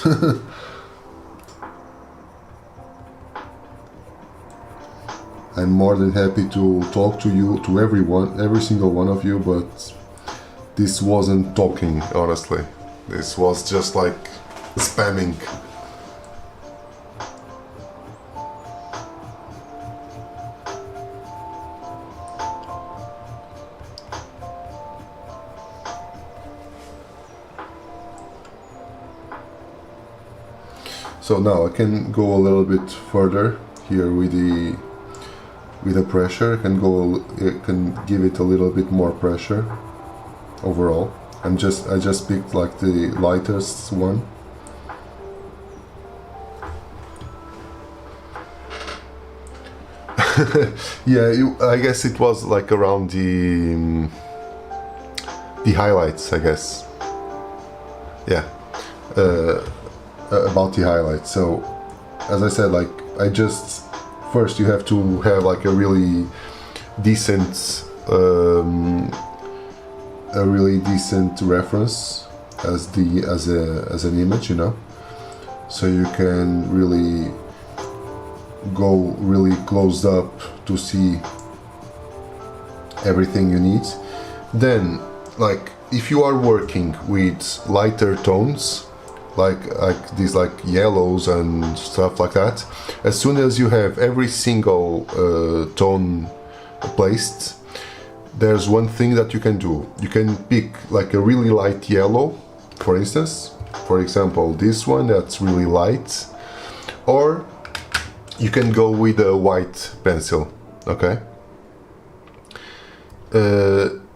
I'm more than happy to talk to you, to everyone, every single one of you, but this wasn't talking, honestly. This was just like spamming. So now I can go a little bit further here with the pressure. I can give it a little bit more pressure overall. I just picked like the lightest one. Yeah, I guess it was like around the highlights, I guess. Yeah. About the highlights. So as I said, like, first you have to have like a really decent reference as an image, you know, so you can really go really close up to see everything you need. Then, like, if you are working with lighter tones, like these like yellows and stuff like that, as soon as you have every single tone placed, there's one thing that you can do. You can pick like a really light yellow, for instance, for example this one that's really light, or you can go with a white pencil. Okay,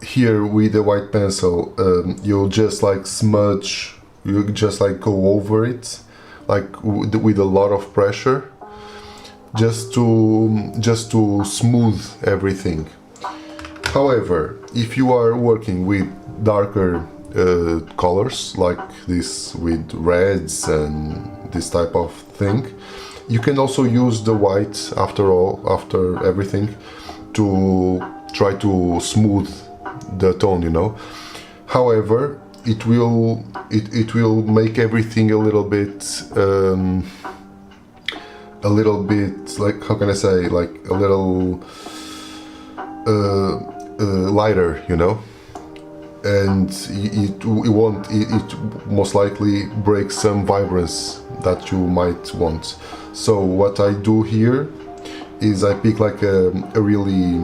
here with the white pencil, you'll just like smudge, you just like go over it, like with a lot of pressure, just to smooth everything. However, if you are working with darker colors, like this with reds and this type of thing, you can also use the white after everything to try to smooth the tone, you know. However, it will make everything a little bit like, how can I say, like a little lighter, you know. and it most likely breaks some vibrance that you might want. So what I do here is I pick like a really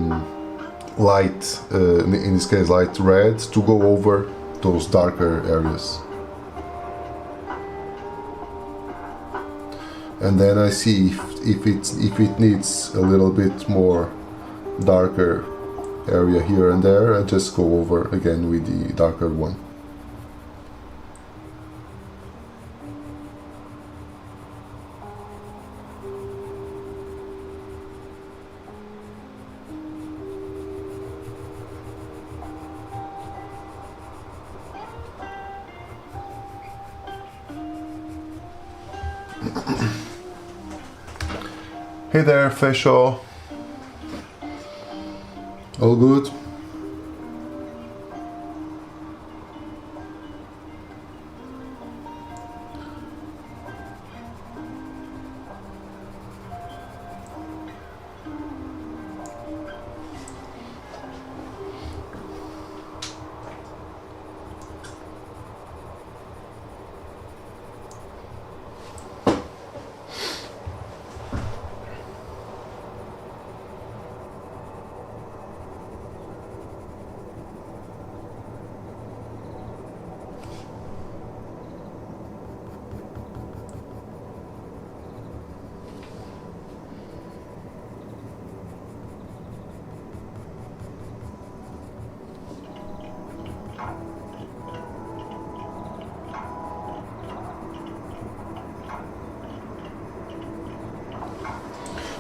light, in this case light red, to go over those darker areas. And then I see if it needs a little bit more darker area here and there, I just go over again with the darker one. Hey there, Facial. All good?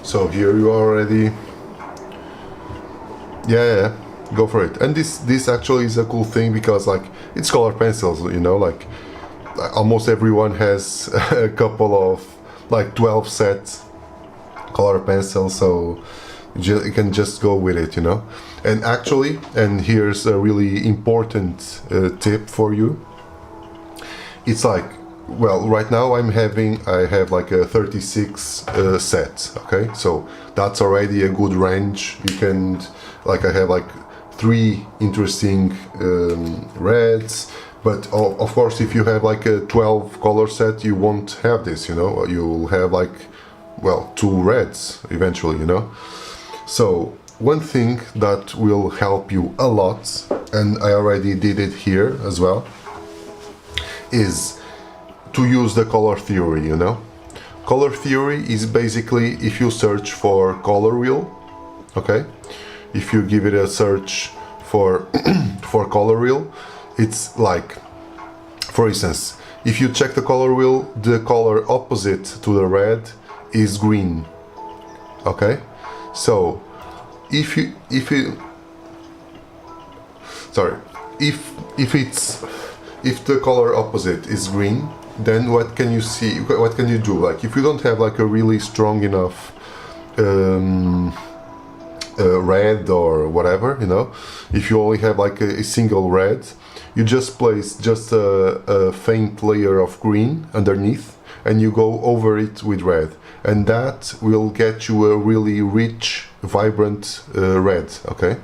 So here you are already. Yeah, go for it. And this actually is a cool thing because like it's color pencils, you know, like almost everyone has a couple of like 12 sets color pencils, so you can just go with it, you know. And actually, and here's a really important tip for you. It's like, well, right now I have like a 36 sets, okay? So that's already a good range. You can, like I have like 3 interesting reds, but of course if you have like a 12 color set, you won't have this, you know? You'll have like, well, 2 reds eventually, you know? So one thing that will help you a lot, and I already did it here as well, is to use the color theory, you know. Color theory is basically if you search for color wheel, okay, if you give it a search for for color wheel, it's like, for instance, if you check the color wheel, the color opposite to the red is green, okay. So if the color opposite is green, then what can you see, what can you do? Like if you don't have like a really strong enough red or whatever, you know, if you only have like a single red, you just place just a faint layer of green underneath and you go over it with red, and that will get you a really rich, vibrant red, okay?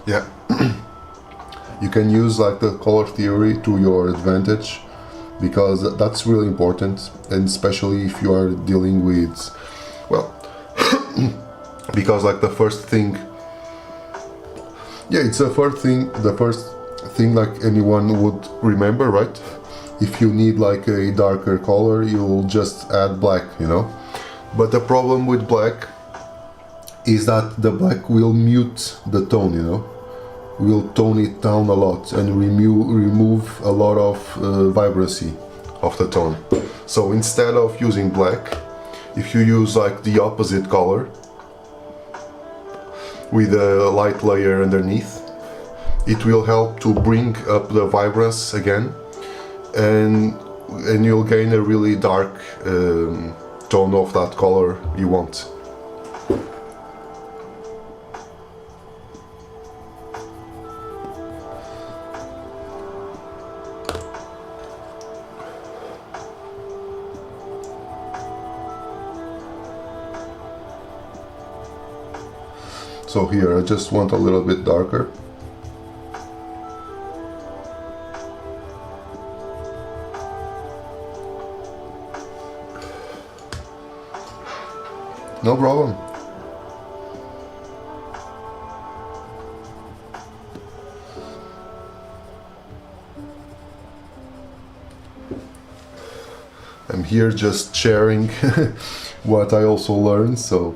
Yeah, you can use like the color theory to your advantage, because that's really important, and especially if you are dealing with, well, because like the first thing, yeah, it's the first thing like anyone would remember, right? If you need like a darker color, you'll just add black, you know. But the problem with black is that the black will mute the tone, you know, will tone it down a lot and remove a lot of vibrancy of the tone. So instead of using black, if you use like the opposite color with a light layer underneath, it will help to bring up the vibrance again, and you'll gain a really dark tone of that color you want. So here I just want a little bit darker. No problem. I'm here just sharing what I also learned, so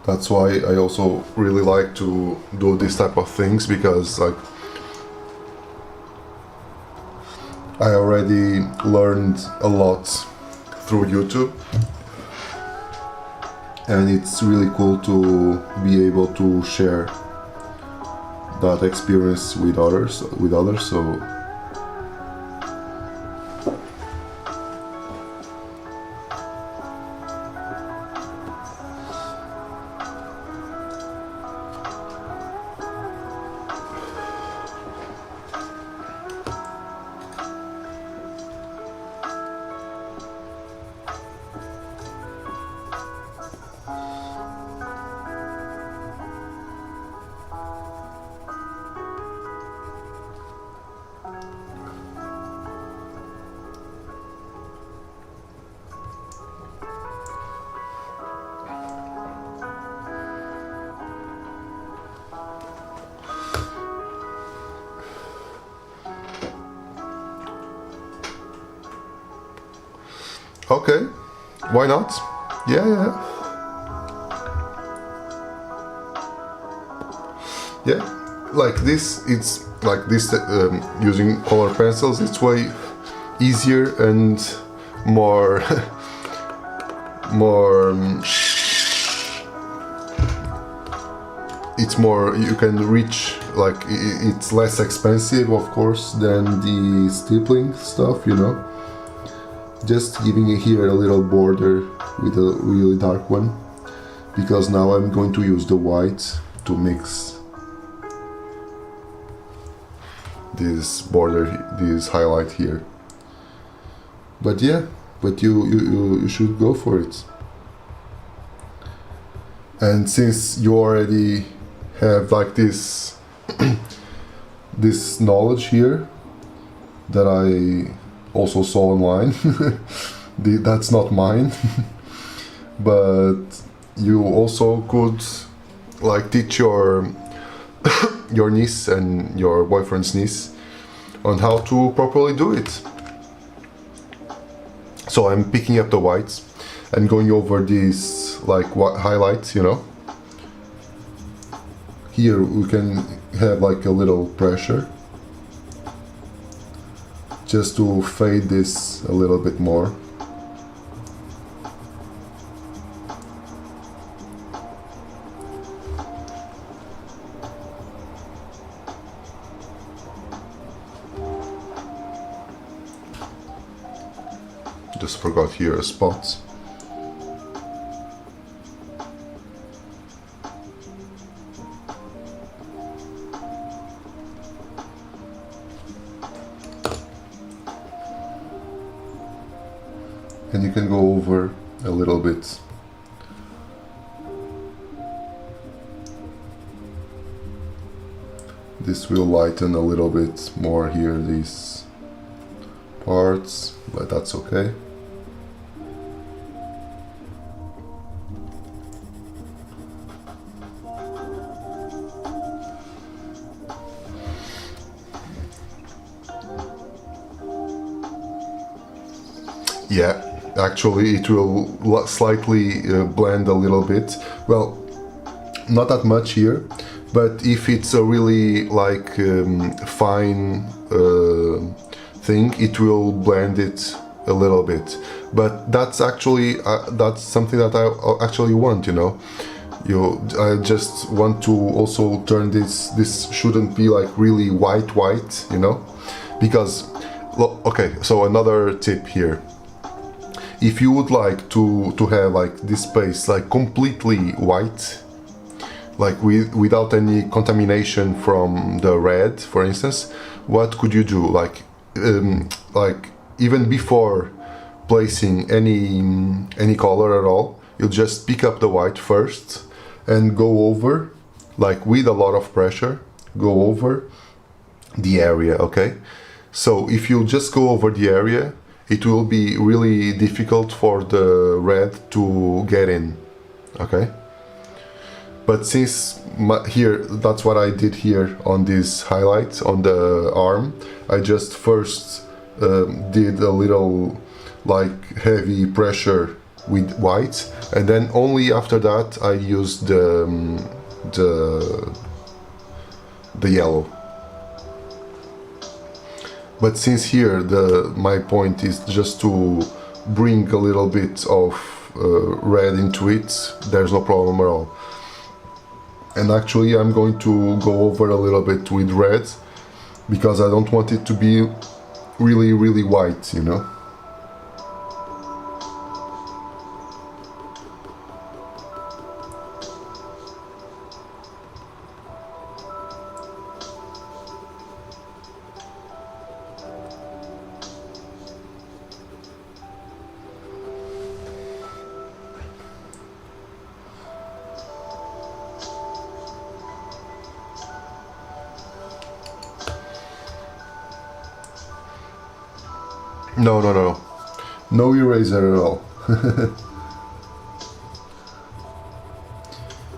that's why I also really like to do this type of things, because like I already learned a lot through YouTube, and it's really cool to be able to share that experience with others. So okay, why not? Yeah. Like this, it's like this. Using color pencils, it's way easier and more it's more, you can reach, like it's less expensive of course than the stippling stuff, you know. Just giving here a little border with a really dark one, because now I'm going to use the white to mix this border, this highlight here. But yeah, but you should go for it. And since you already have like this this knowledge here that I also saw online, that's not mine, but you also could like teach your your niece and your boyfriend's niece on how to properly do it. So I'm picking up the whites and going over these like highlights, you know. Here we can have like a little pressure just to fade this a little bit more. Just forgot here a spot. And you can go over a little bit. This will lighten a little bit more here, these parts, but that's okay. Yeah, actually it will slightly blend a little bit. Well, not that much here, But if it's a really like fine thing, it will blend it a little bit. But that's actually that's something that I actually want, you know. I just want to also turn this shouldn't be like really white, you know, because okay, so another tip here. If you would like to have like this space like completely white, like without any contamination from the red, for instance, what could you do? Like even before placing any color at all, you just pick up the white first and go over, like with a lot of pressure, go over the area, okay? So if you just go over the area, it will be really difficult for the red to get in, okay? But since here, that's what I did here on this highlight on the arm, I just first did a little like heavy pressure with white, and then only after that I used the yellow. But since here my point is just to bring a little bit of red into it, there's no problem at all. And actually I'm going to go over a little bit with red because I don't want it to be really white, you know. No eraser at all.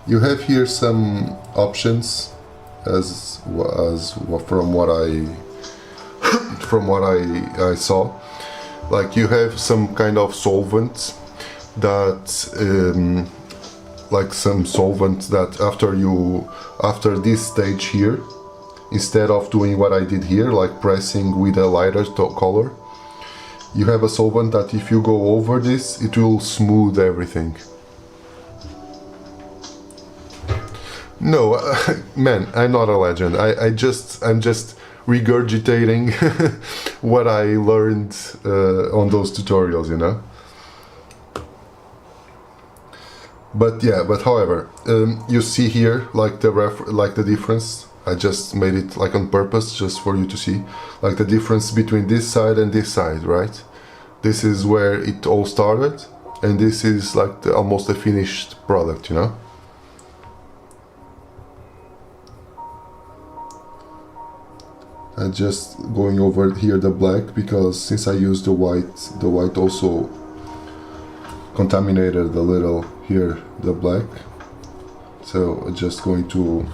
You have here some options as from what I saw. Like you have some kind of solvent that like some solvent that after this stage here, instead of doing what I did here, like pressing with a lighter color, you have a solvent that if you go over this, it will smooth everything. No, man, I'm not a legend. I'm just regurgitating what I learned on those tutorials, you know. But yeah, however, you see here like the difference. I just made it like on purpose, just for you to see, like the difference between this side and this side, right? This is where it all started, and this is like almost a finished product, you know? I'm just going over here the black, because since I used the white also contaminated a little here the black. So I'm just going to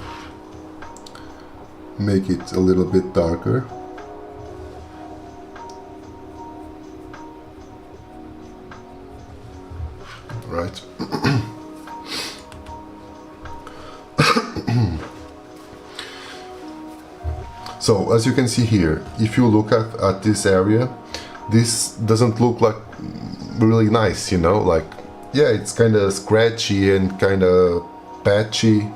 make it a little bit darker. Right. So as you can see here, if you look at this area, this doesn't look like really nice, you know, like, yeah, it's kind of scratchy and kind of patchy,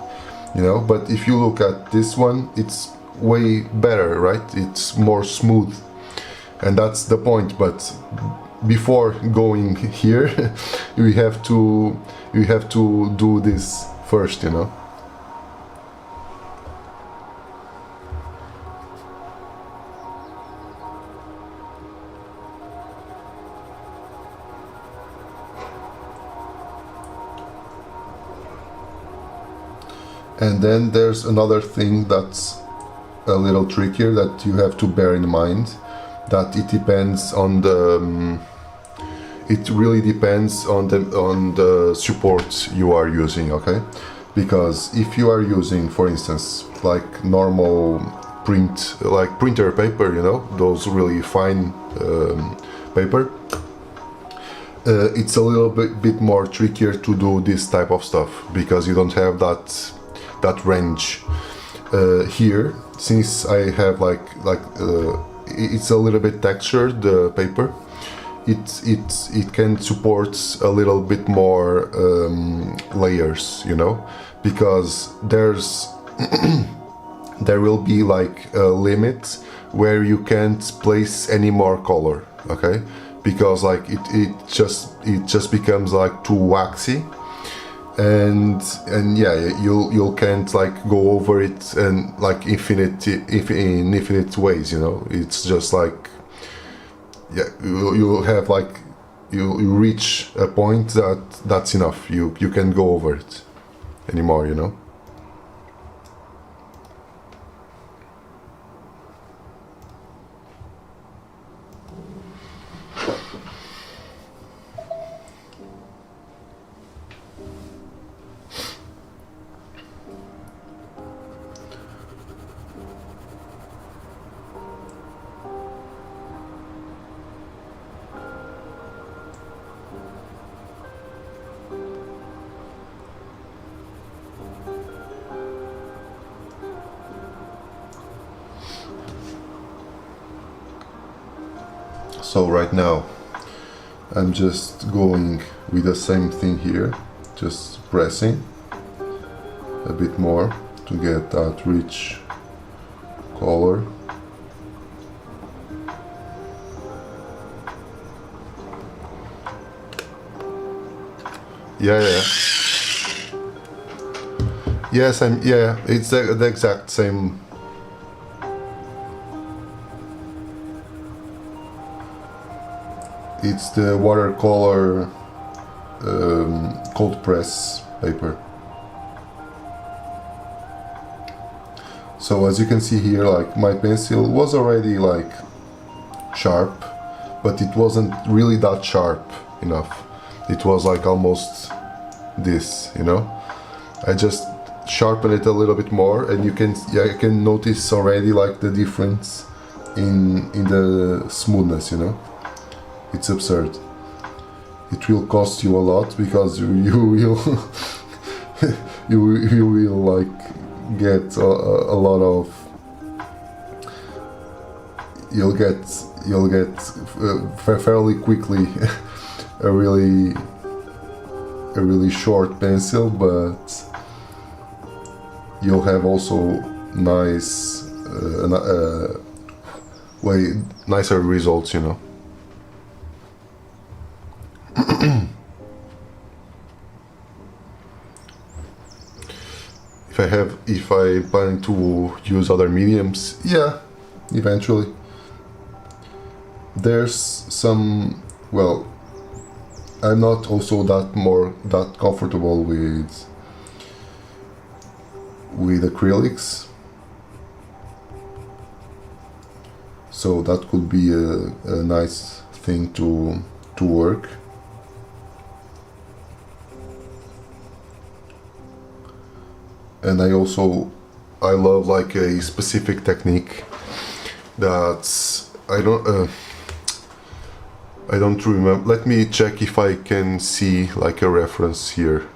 you know, but if you look at this one, it's way better, right? It's more smooth, and that's the point. But before going here, you have to do this first, you know. And then there's another thing that's a little trickier that you have to bear in mind, that it depends on the it really depends on the support you are using, okay? Because if you are using, for instance, like normal printer paper, you know, those really fine paper, it's a little bit more trickier to do this type of stuff, because you don't have that that range. Here, since I have it's a little bit textured, the paper, it can support a little bit more layers, you know, because there's there will be like a limit where you can't place any more color, okay, because like it just becomes like too waxy, and yeah, you can't like go over it and like in infinite ways, you know. It's just like, yeah, you have like you reach a point that's enough. You can go over it anymore, you know. So right now I'm just going with the same thing here, just pressing a bit more to get that rich color. Yeah. Yes, it's the exact same. It's the watercolor cold press paper. So as you can see here, like my pencil was already like sharp, but it wasn't really that sharp enough. It was like almost this, you know. I just sharpen it a little bit more, and you can notice already like the difference in the smoothness, you know. It's absurd. It will cost you a lot because you will you will like get a lot of you'll get fairly quickly a really short pencil, but you'll have also nice way nicer results, you know. If I plan to use other mediums, yeah, eventually. There's some, well, I'm not also that comfortable with acrylics, so that could be a nice thing to work. And I love like a specific technique that's I don't remember. Let me check if I can see like a reference here.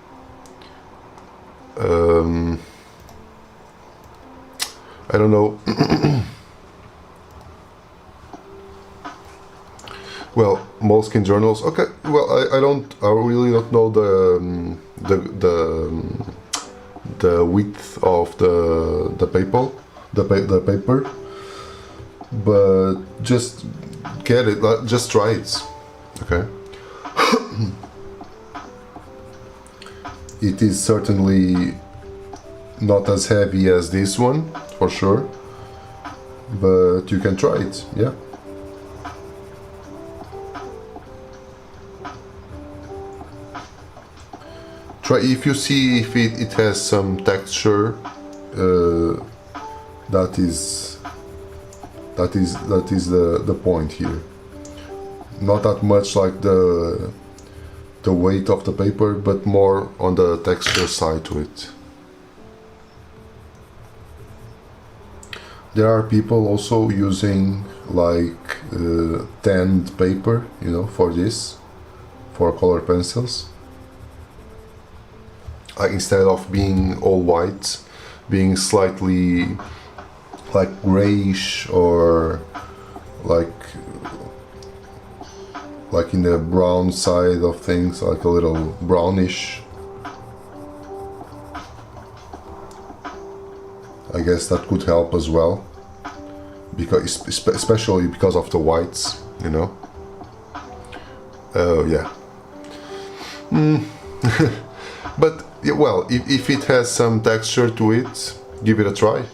I don't know. Well, Moleskine journals. Okay. Well, I really don't know the width of the paper, but just get it, just try it, okay. It is certainly not as heavy as this one, for sure, but you can try it, yeah. Try if you see if it has some texture. That is the point here. Not that much like the weight of the paper, but more on the texture side to it. There are people also using like tanned paper, you know, for color pencils. Instead of being all white, being slightly like grayish or like in the brown side of things, like a little brownish. I guess that could help as well, because especially because of the whites, you know. Oh yeah. But yeah, well, if it has some texture to it, give it a try.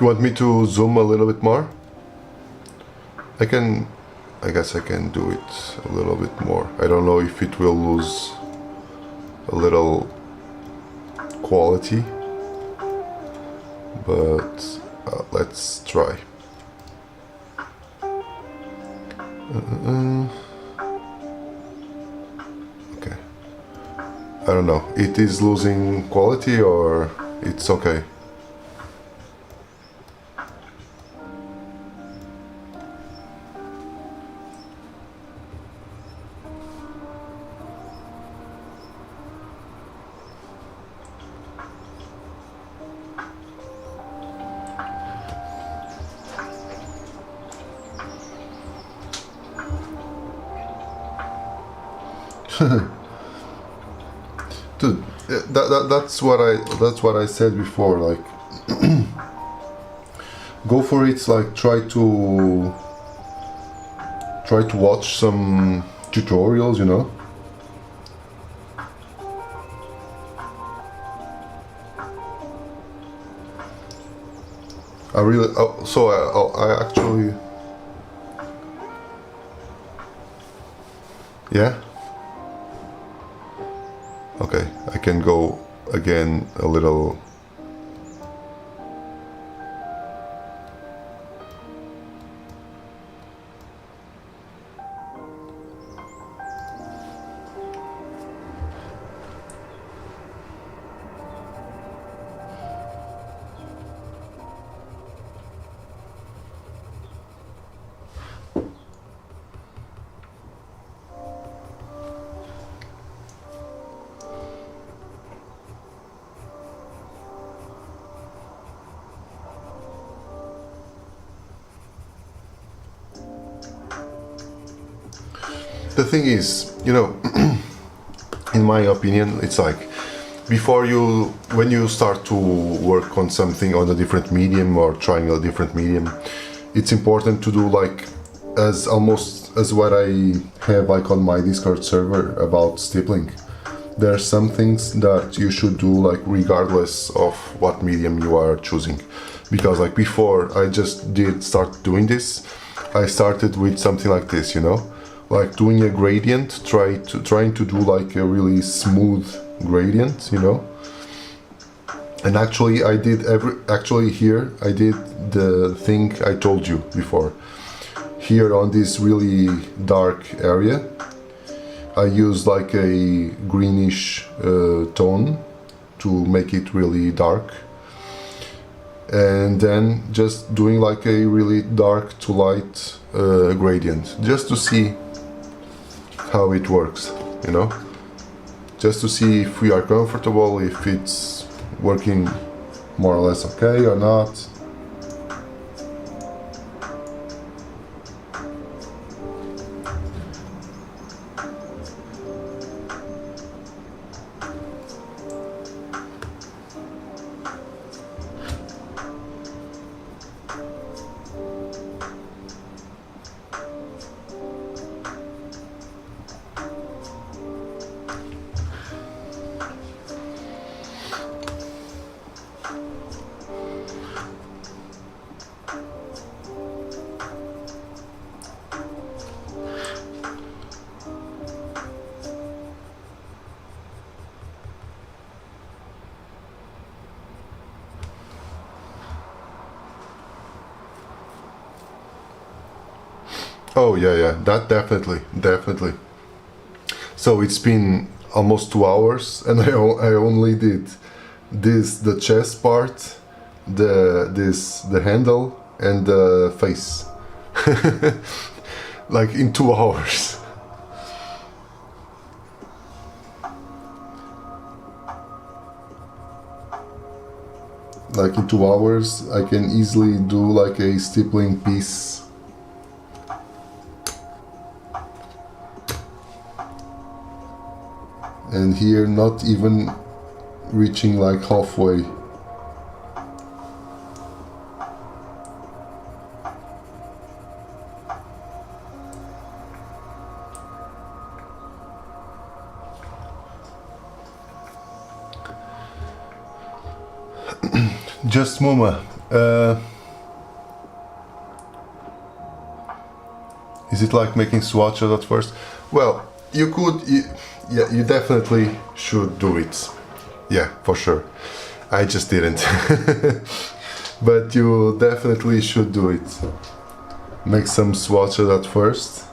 You want me to zoom a little bit more? I guess I can do it a little bit more. I don't know if it will lose a little quality, but let's try. Okay. I don't know. It is losing quality or it's okay? Dude, that's what I said before. Like, go for it. Like, try to watch some tutorials. You know. I really. So I actually. Yeah. Okay, I can go again a little. The thing is, you know, in my opinion, it's like when you start to work on something on a different medium or trying a different medium, it's important to do like almost as what I have like on my Discord server about stippling. There are some things that you should do like regardless of what medium you are choosing, because like before I just did start doing this, I started with something like this, you know, like doing a gradient, trying to do like a really smooth gradient, you know. And actually here I did the thing I told you before. Here on this really dark area, I used like a greenish tone to make it really dark, and then just doing like a really dark to light gradient, just to see how it works, you know, just to see if we are comfortable, if it's working more or less okay or not. Oh yeah, yeah, that definitely. So it's been almost 2 hours, and I only did the chest part, the handle, and the face, like in 2 hours. Like in 2 hours, I can easily do like a stippling piece. And here not even reaching like halfway. Just Muma, is it like making swatches at first? Well, you could, yeah, you definitely should do it. Yeah, for sure. I just didn't. But you definitely should do it. Make some swatches at first.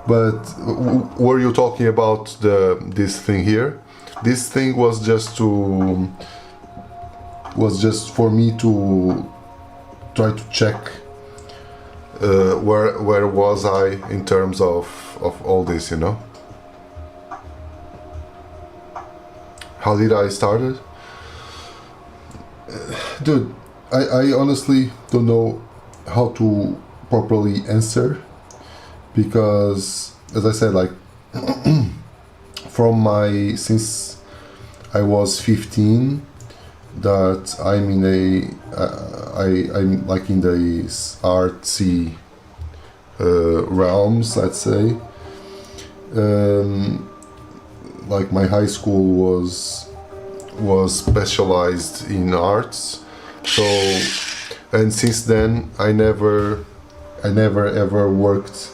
But were you talking about this thing here? This thing was just for me to try to check where was I in terms of all this, you know? How did I start it? Dude, I honestly don't know how to properly answer, because as I said, like since I was 15, that I'm in I'm like in the artsy realms, let's say. Like my high school was specialized in arts, so, and since then I never ever worked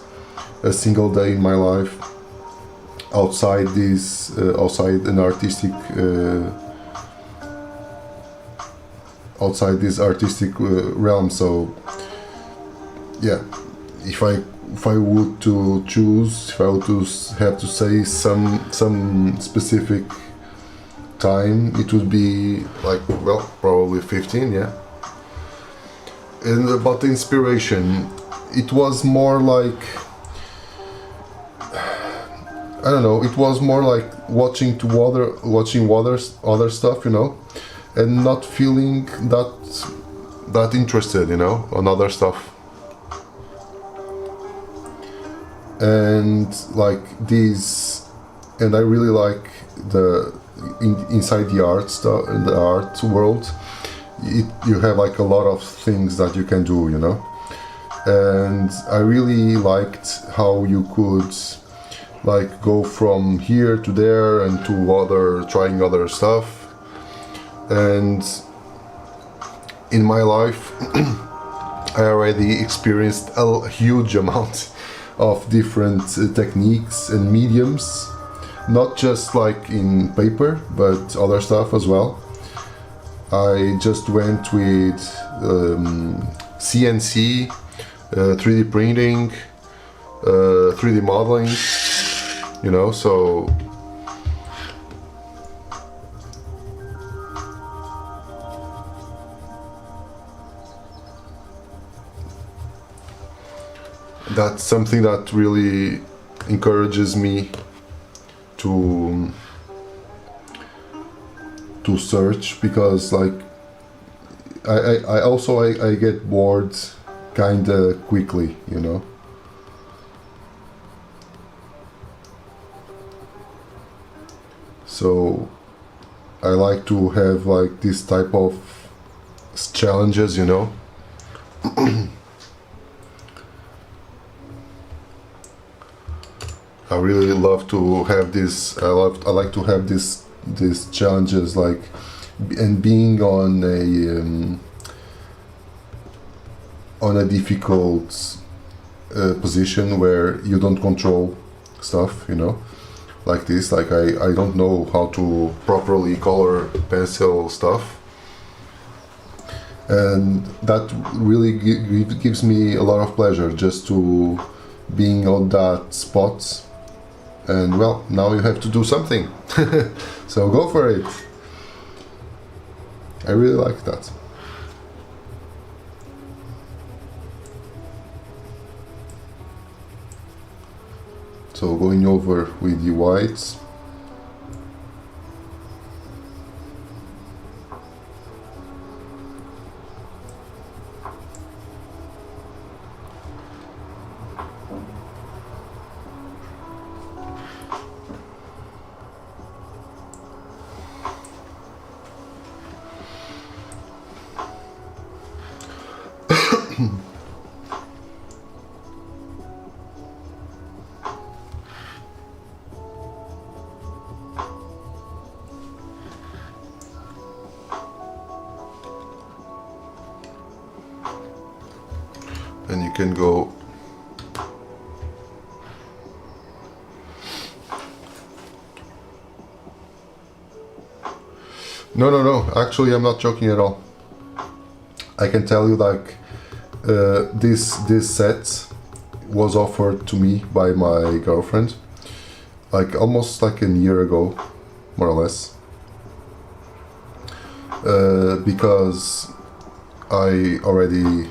a single day in my life outside outside an artistic outside this artistic realm. So yeah, if I would to choose, if I would to have to say some specific time, it would be like, well, probably 15, yeah. And about the inspiration, it was more like, I don't know, it was more like watching other stuff, you know, and not feeling that interested, you know, on other stuff. And like these, and I really like inside the art stuff, in the art world, you have like a lot of things that you can do, you know. And I really liked how you could like go from here to there and to trying other stuff. And in my life I already experienced a huge amount of different techniques and mediums, not just like in paper but other stuff as well. I just went with CNC, 3D printing, 3D modeling, you know, so that's something that really encourages me to search, because like I also get bored kinda quickly, you know. So I like to have like this type of challenges, you know. I really love to have this. I like to have these challenges, like, and being on a difficult position where you don't control stuff, you know, like this. Like I don't know how to properly color pencil stuff, and that really gives me a lot of pleasure just to being on that spot. And well, now you have to do something. So go for it. I really like that. So going over with the whites. And you can go no, actually I'm not joking at all. I can tell you, like, this set was offered to me by my girlfriend, like almost like a year ago, more or less, because I already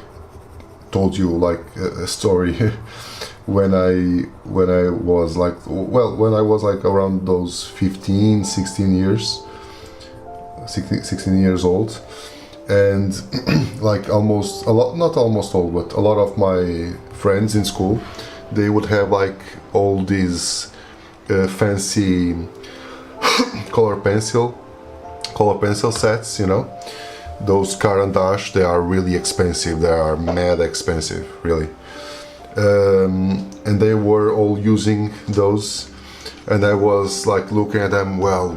told you like a story when I was like, well, when I was like around those 15, 16 years, 16 years old, and like almost a lot, not almost all, but a lot of my friends in school, they would have like all these fancy color pencil sets, you know. Those Caran d'Ache, they are really expensive. They are mad expensive, really. And they were all using those, and I was like looking at them. Well,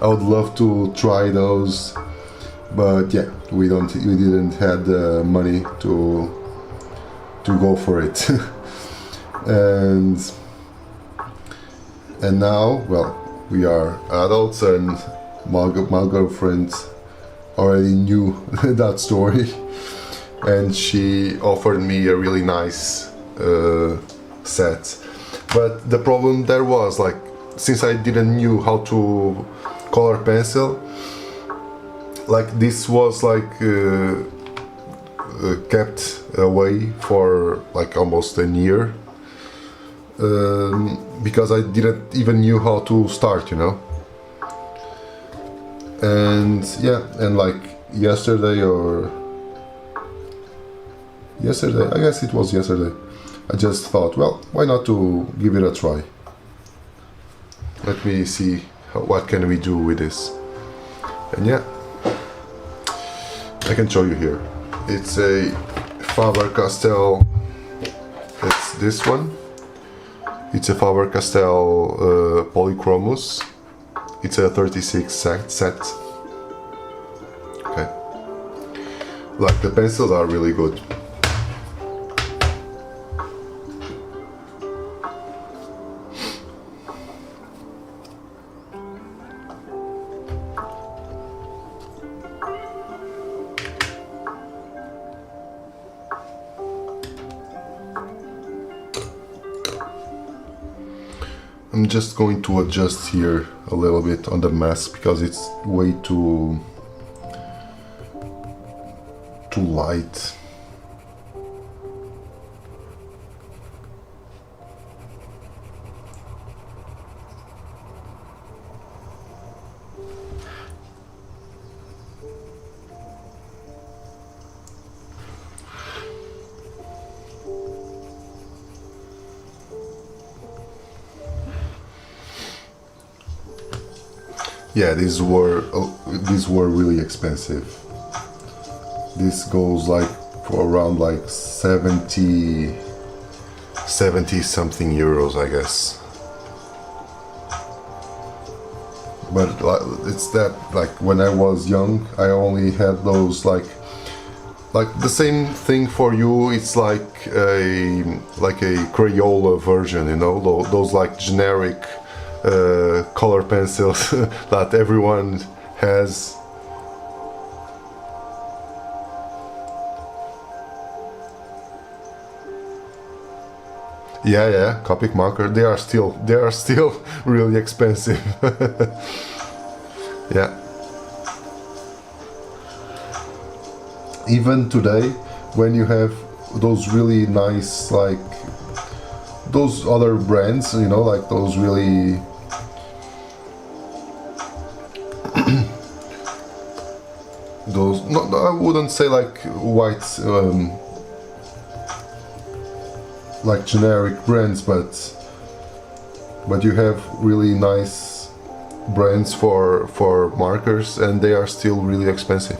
I would love to try those, but yeah, we didn't have the money to go for it. and now, well, we are adults, and my girlfriend already knew that story, and she offered me a really nice set. But the problem there was, like, since I didn't knew how to color pencil, like this was like kept away for like almost a year, because I didn't even knew how to start, you know. And yeah, and like yesterday, I guess it was yesterday, I just thought, well, why not to give it a try. Let me see what can we do with this. And yeah, I can show you here. It's a Faber-Castell, it's this one. It's a Faber-Castell Polychromos. It's a 36 set. Okay. Like, the pencils are really good. I'm just going to adjust here a little bit on the mask because it's way too light. Yeah, these were really expensive. This goes like for around like 70 something euros, I guess. But it's that, like, when I was young, I only had those like the same thing for you. It's like a Crayola version, you know, those like generic color pencils that everyone has. Yeah, yeah, Copic marker. They are still really expensive. Yeah. Even today, when you have those really nice, like those other brands, you know, like those really those, not, I wouldn't say like white, like generic brands, but you have really nice brands for markers, and they are still really expensive.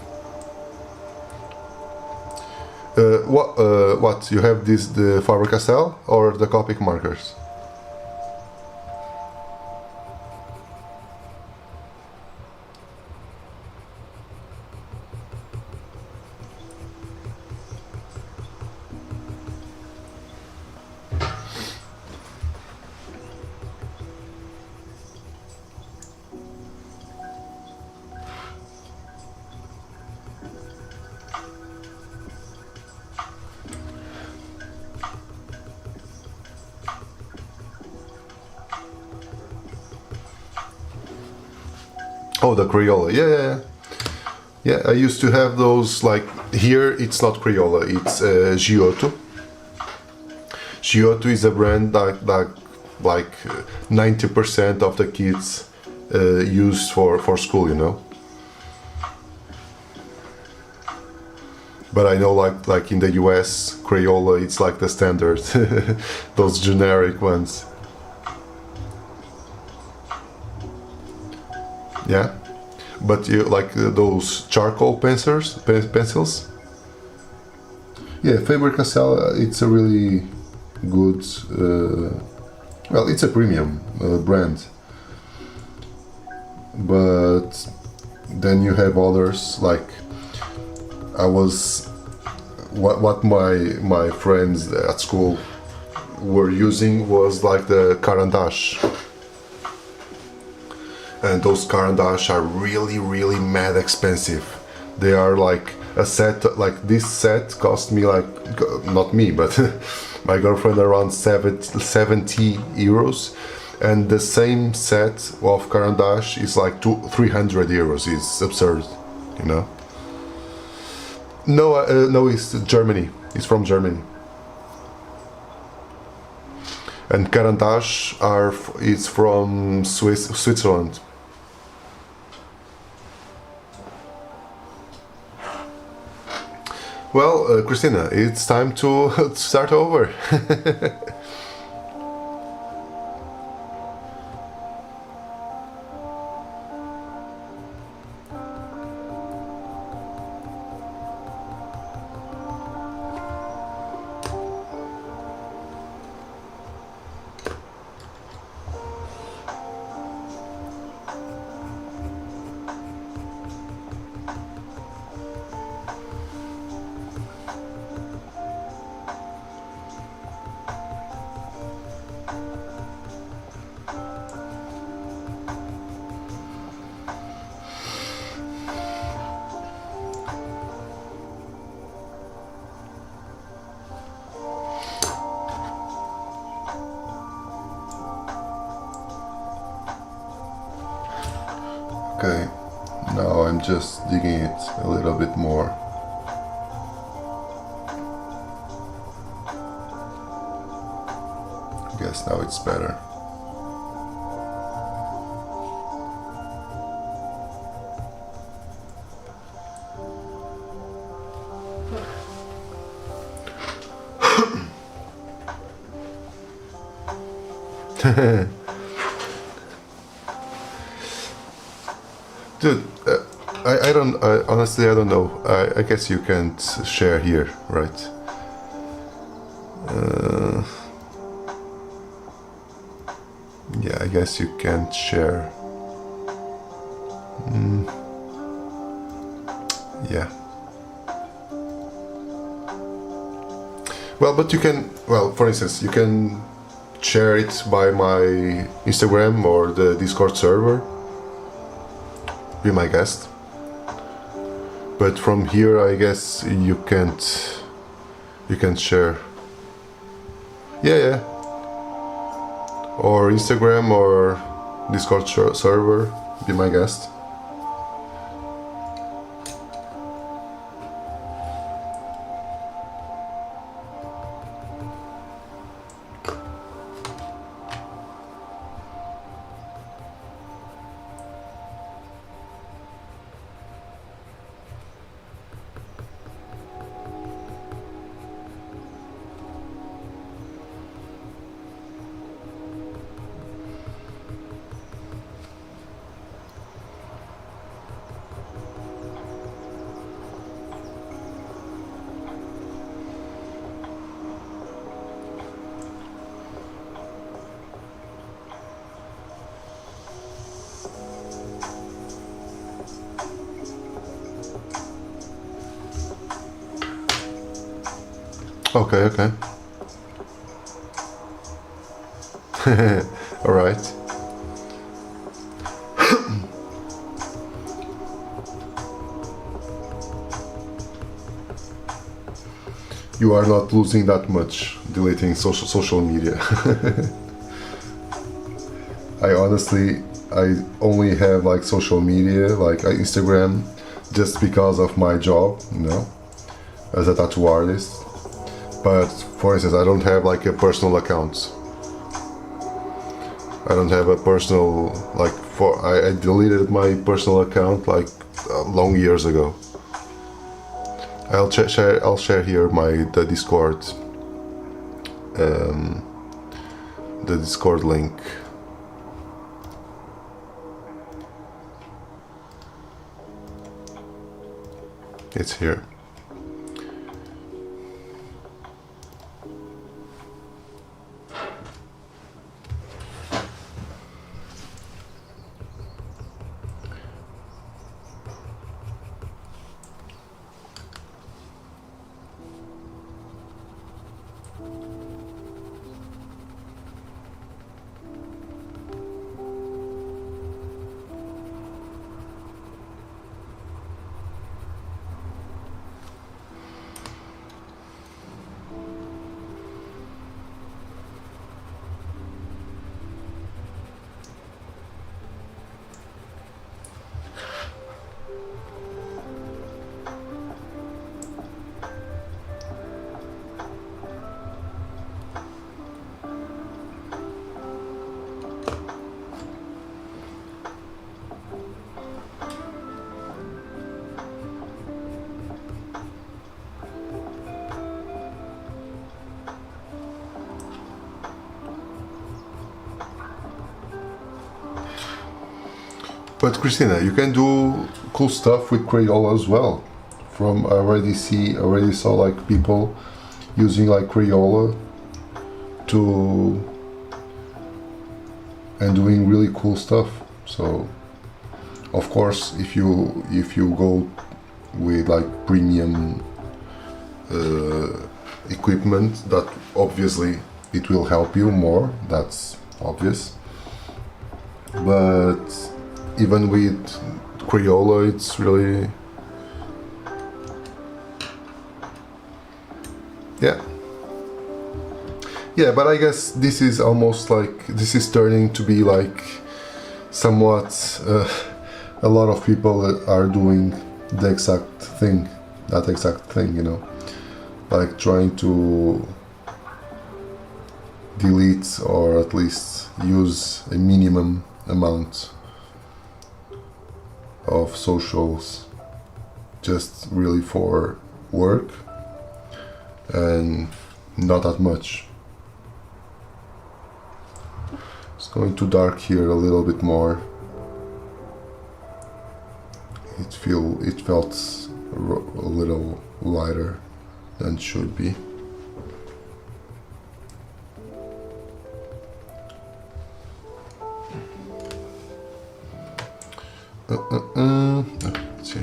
What you have, this the Faber-Castell or the Copic markers? Oh, the Crayola, yeah, yeah, yeah. Yeah, I used to have those, like, here it's not Crayola, it's Giotto. Giotto is a brand like 90% of the kids use for school, you know. But I know, like in the US, Crayola, it's like the standard, those generic ones. Yeah, but you like those charcoal pencils. Yeah, Faber-Castell, it's a really good, well, it's a premium brand. But then you have others, like what my friends at school were using was like the Carandash. And those Carandash are really mad expensive. They are like a set, like this set cost me, like, not me, but my girlfriend, around 70 euros, and the same set of Carandash is like 300 euros. It's absurd, you know. No, no, it's Germany. It's from Germany. And Carandash it's from Switzerland. Well, Christina, it's time to start over. Okay, now I'm just digging it a little bit more. I guess now it's better. Dude, I don't, honestly I don't know. I guess you can't share here, right? Yeah, I guess you can't share. Yeah. Well, but you can, well, for instance, you can share it by my Instagram or the Discord server. Be my guest. But from here, I guess you can't share. Yeah, yeah. or Instagram or Discord server, be my guest. Okay, okay. All right. You are not losing that much deleting social media. I only have like social media, like Instagram, just because of my job, you know, as a tattoo artist. But for instance, I don't have like a personal account. I don't have a personal, like, I deleted my personal account like long years ago. I'll share here the Discord link. It's here. But Christina, you can do cool stuff with Crayola as well. I already saw like people using like Crayola and doing really cool stuff. So of course, if you go with like premium equipment, that obviously it will help you more. That's obvious. But even with Crayola, it's really, yeah. But I guess this is almost like, this is turning to be like somewhat, a lot of people are doing that exact thing, you know, like trying to delete or at least use a minimum amount of socials just really for work and not that much. It's going too dark here a little bit more. It felt a little lighter than it should be. Let's see.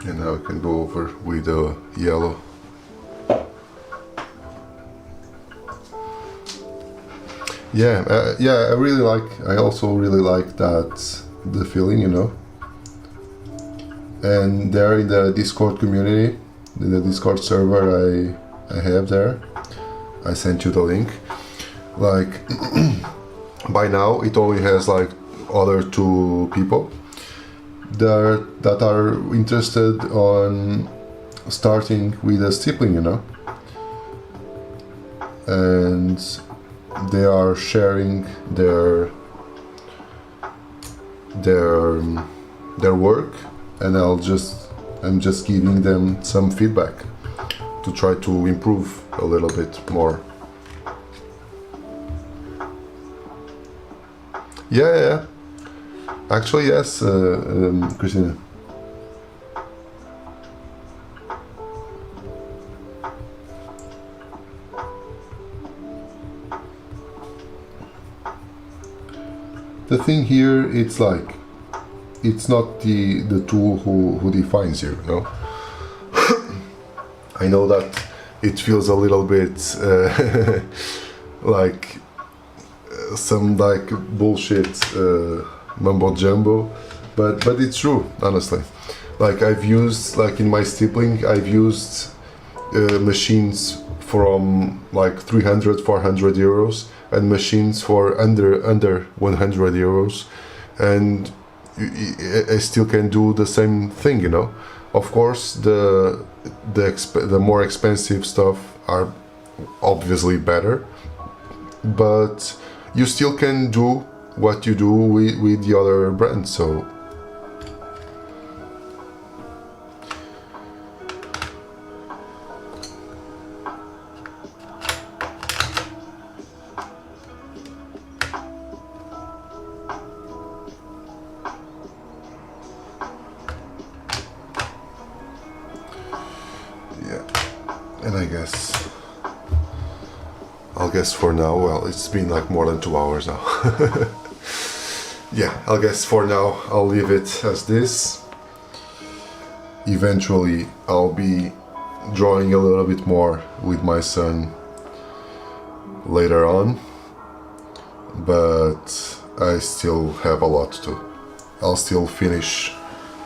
And now I can go over with the yellow. Yeah, I also really like that, the feeling, you know. And there in the Discord community, in the Discord server I have there, I sent you the link. Like, by now it only has like other 2 people that are interested on starting with a stippling, you know. And they are sharing their work, and I'm just giving them some feedback to try to improve a little bit more. Yeah. Actually, yes, Christina. The thing here, it's like, it's not the tool who defines you, you know? I know that it feels a little bit like some like bullshit mumbo jumbo, but it's true, honestly. Like I've used, like in my stippling, I've used machines from like 300, 400 euros and machines for under 100 euros, and I still can do the same thing, you know. Of course, the more expensive stuff are obviously better, but you still can do what you do with the other brands, so yeah. And I'll guess for now, well, it's been like more than 2 hours now. Yeah, I'll guess for now I'll leave it as this. Eventually I'll be drawing a little bit more with my son later on, but I still have a lot to do. I'll still finish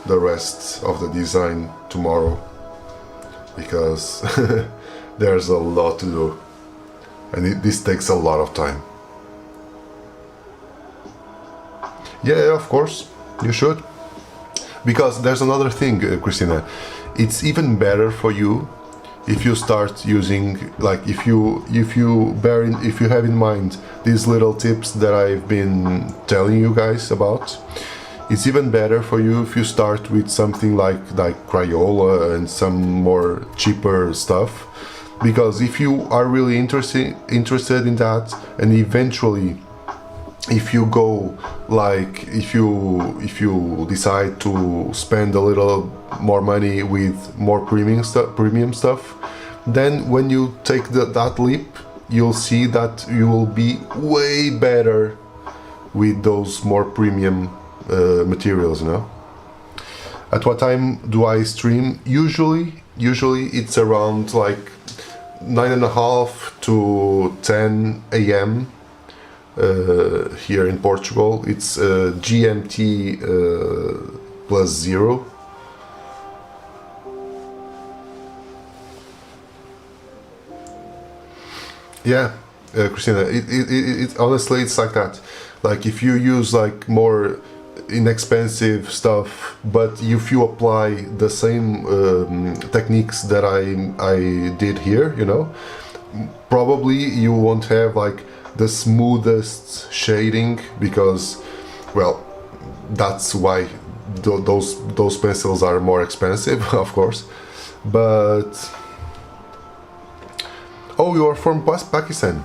the rest of the design tomorrow, because there's a lot to do, and this takes a lot of time. Yeah, of course, you should. Because there's another thing, Christina. It's even better for you if you start using, like, if you have in mind these little tips that I've been telling you guys about. It's even better for you if you start with something like Crayola and some more cheaper stuff. Because if you are really interested in that, and eventually if you go, like, if you decide to spend a little more money with more premium stuff, then when you take that leap, you'll see that you will be way better with those more premium materials, you know. At what time do I stream? Usually it's around like 9:30 to 10 a.m. Here in Portugal. It's GMT +0. Yeah, Christina, it honestly, it's like that. Like, if you use like more inexpensive stuff, but if you apply the same techniques that I did here, you know, probably you won't have like the smoothest shading, because, well, that's why those pencils are more expensive, of course. But oh, you are from Pakistan.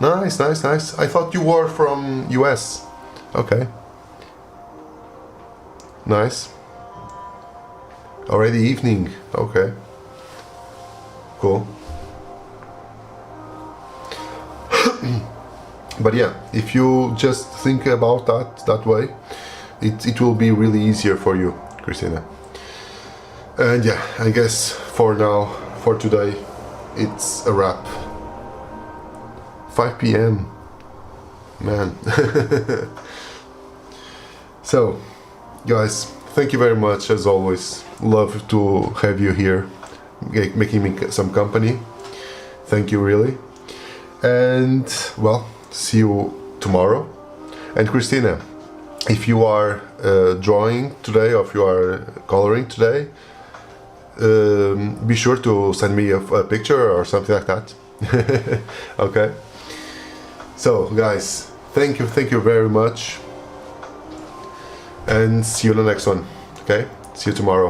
Nice. I thought you were from US. Okay. Nice. Already evening. Okay. Cool. But yeah, if you just think about that way, it will be really easier for you, Christina. And yeah, I guess for now, for today, it's a wrap. 5 p.m. man. So, guys, thank you very much as always. Love to have you here, making me some company. Thank you, really. And well, see you tomorrow. And Christina, if you are drawing today, or if you are coloring today, be sure to send me a picture or something like that. Okay. So guys, thank you very much, and see you in the next one. Okay, see you tomorrow.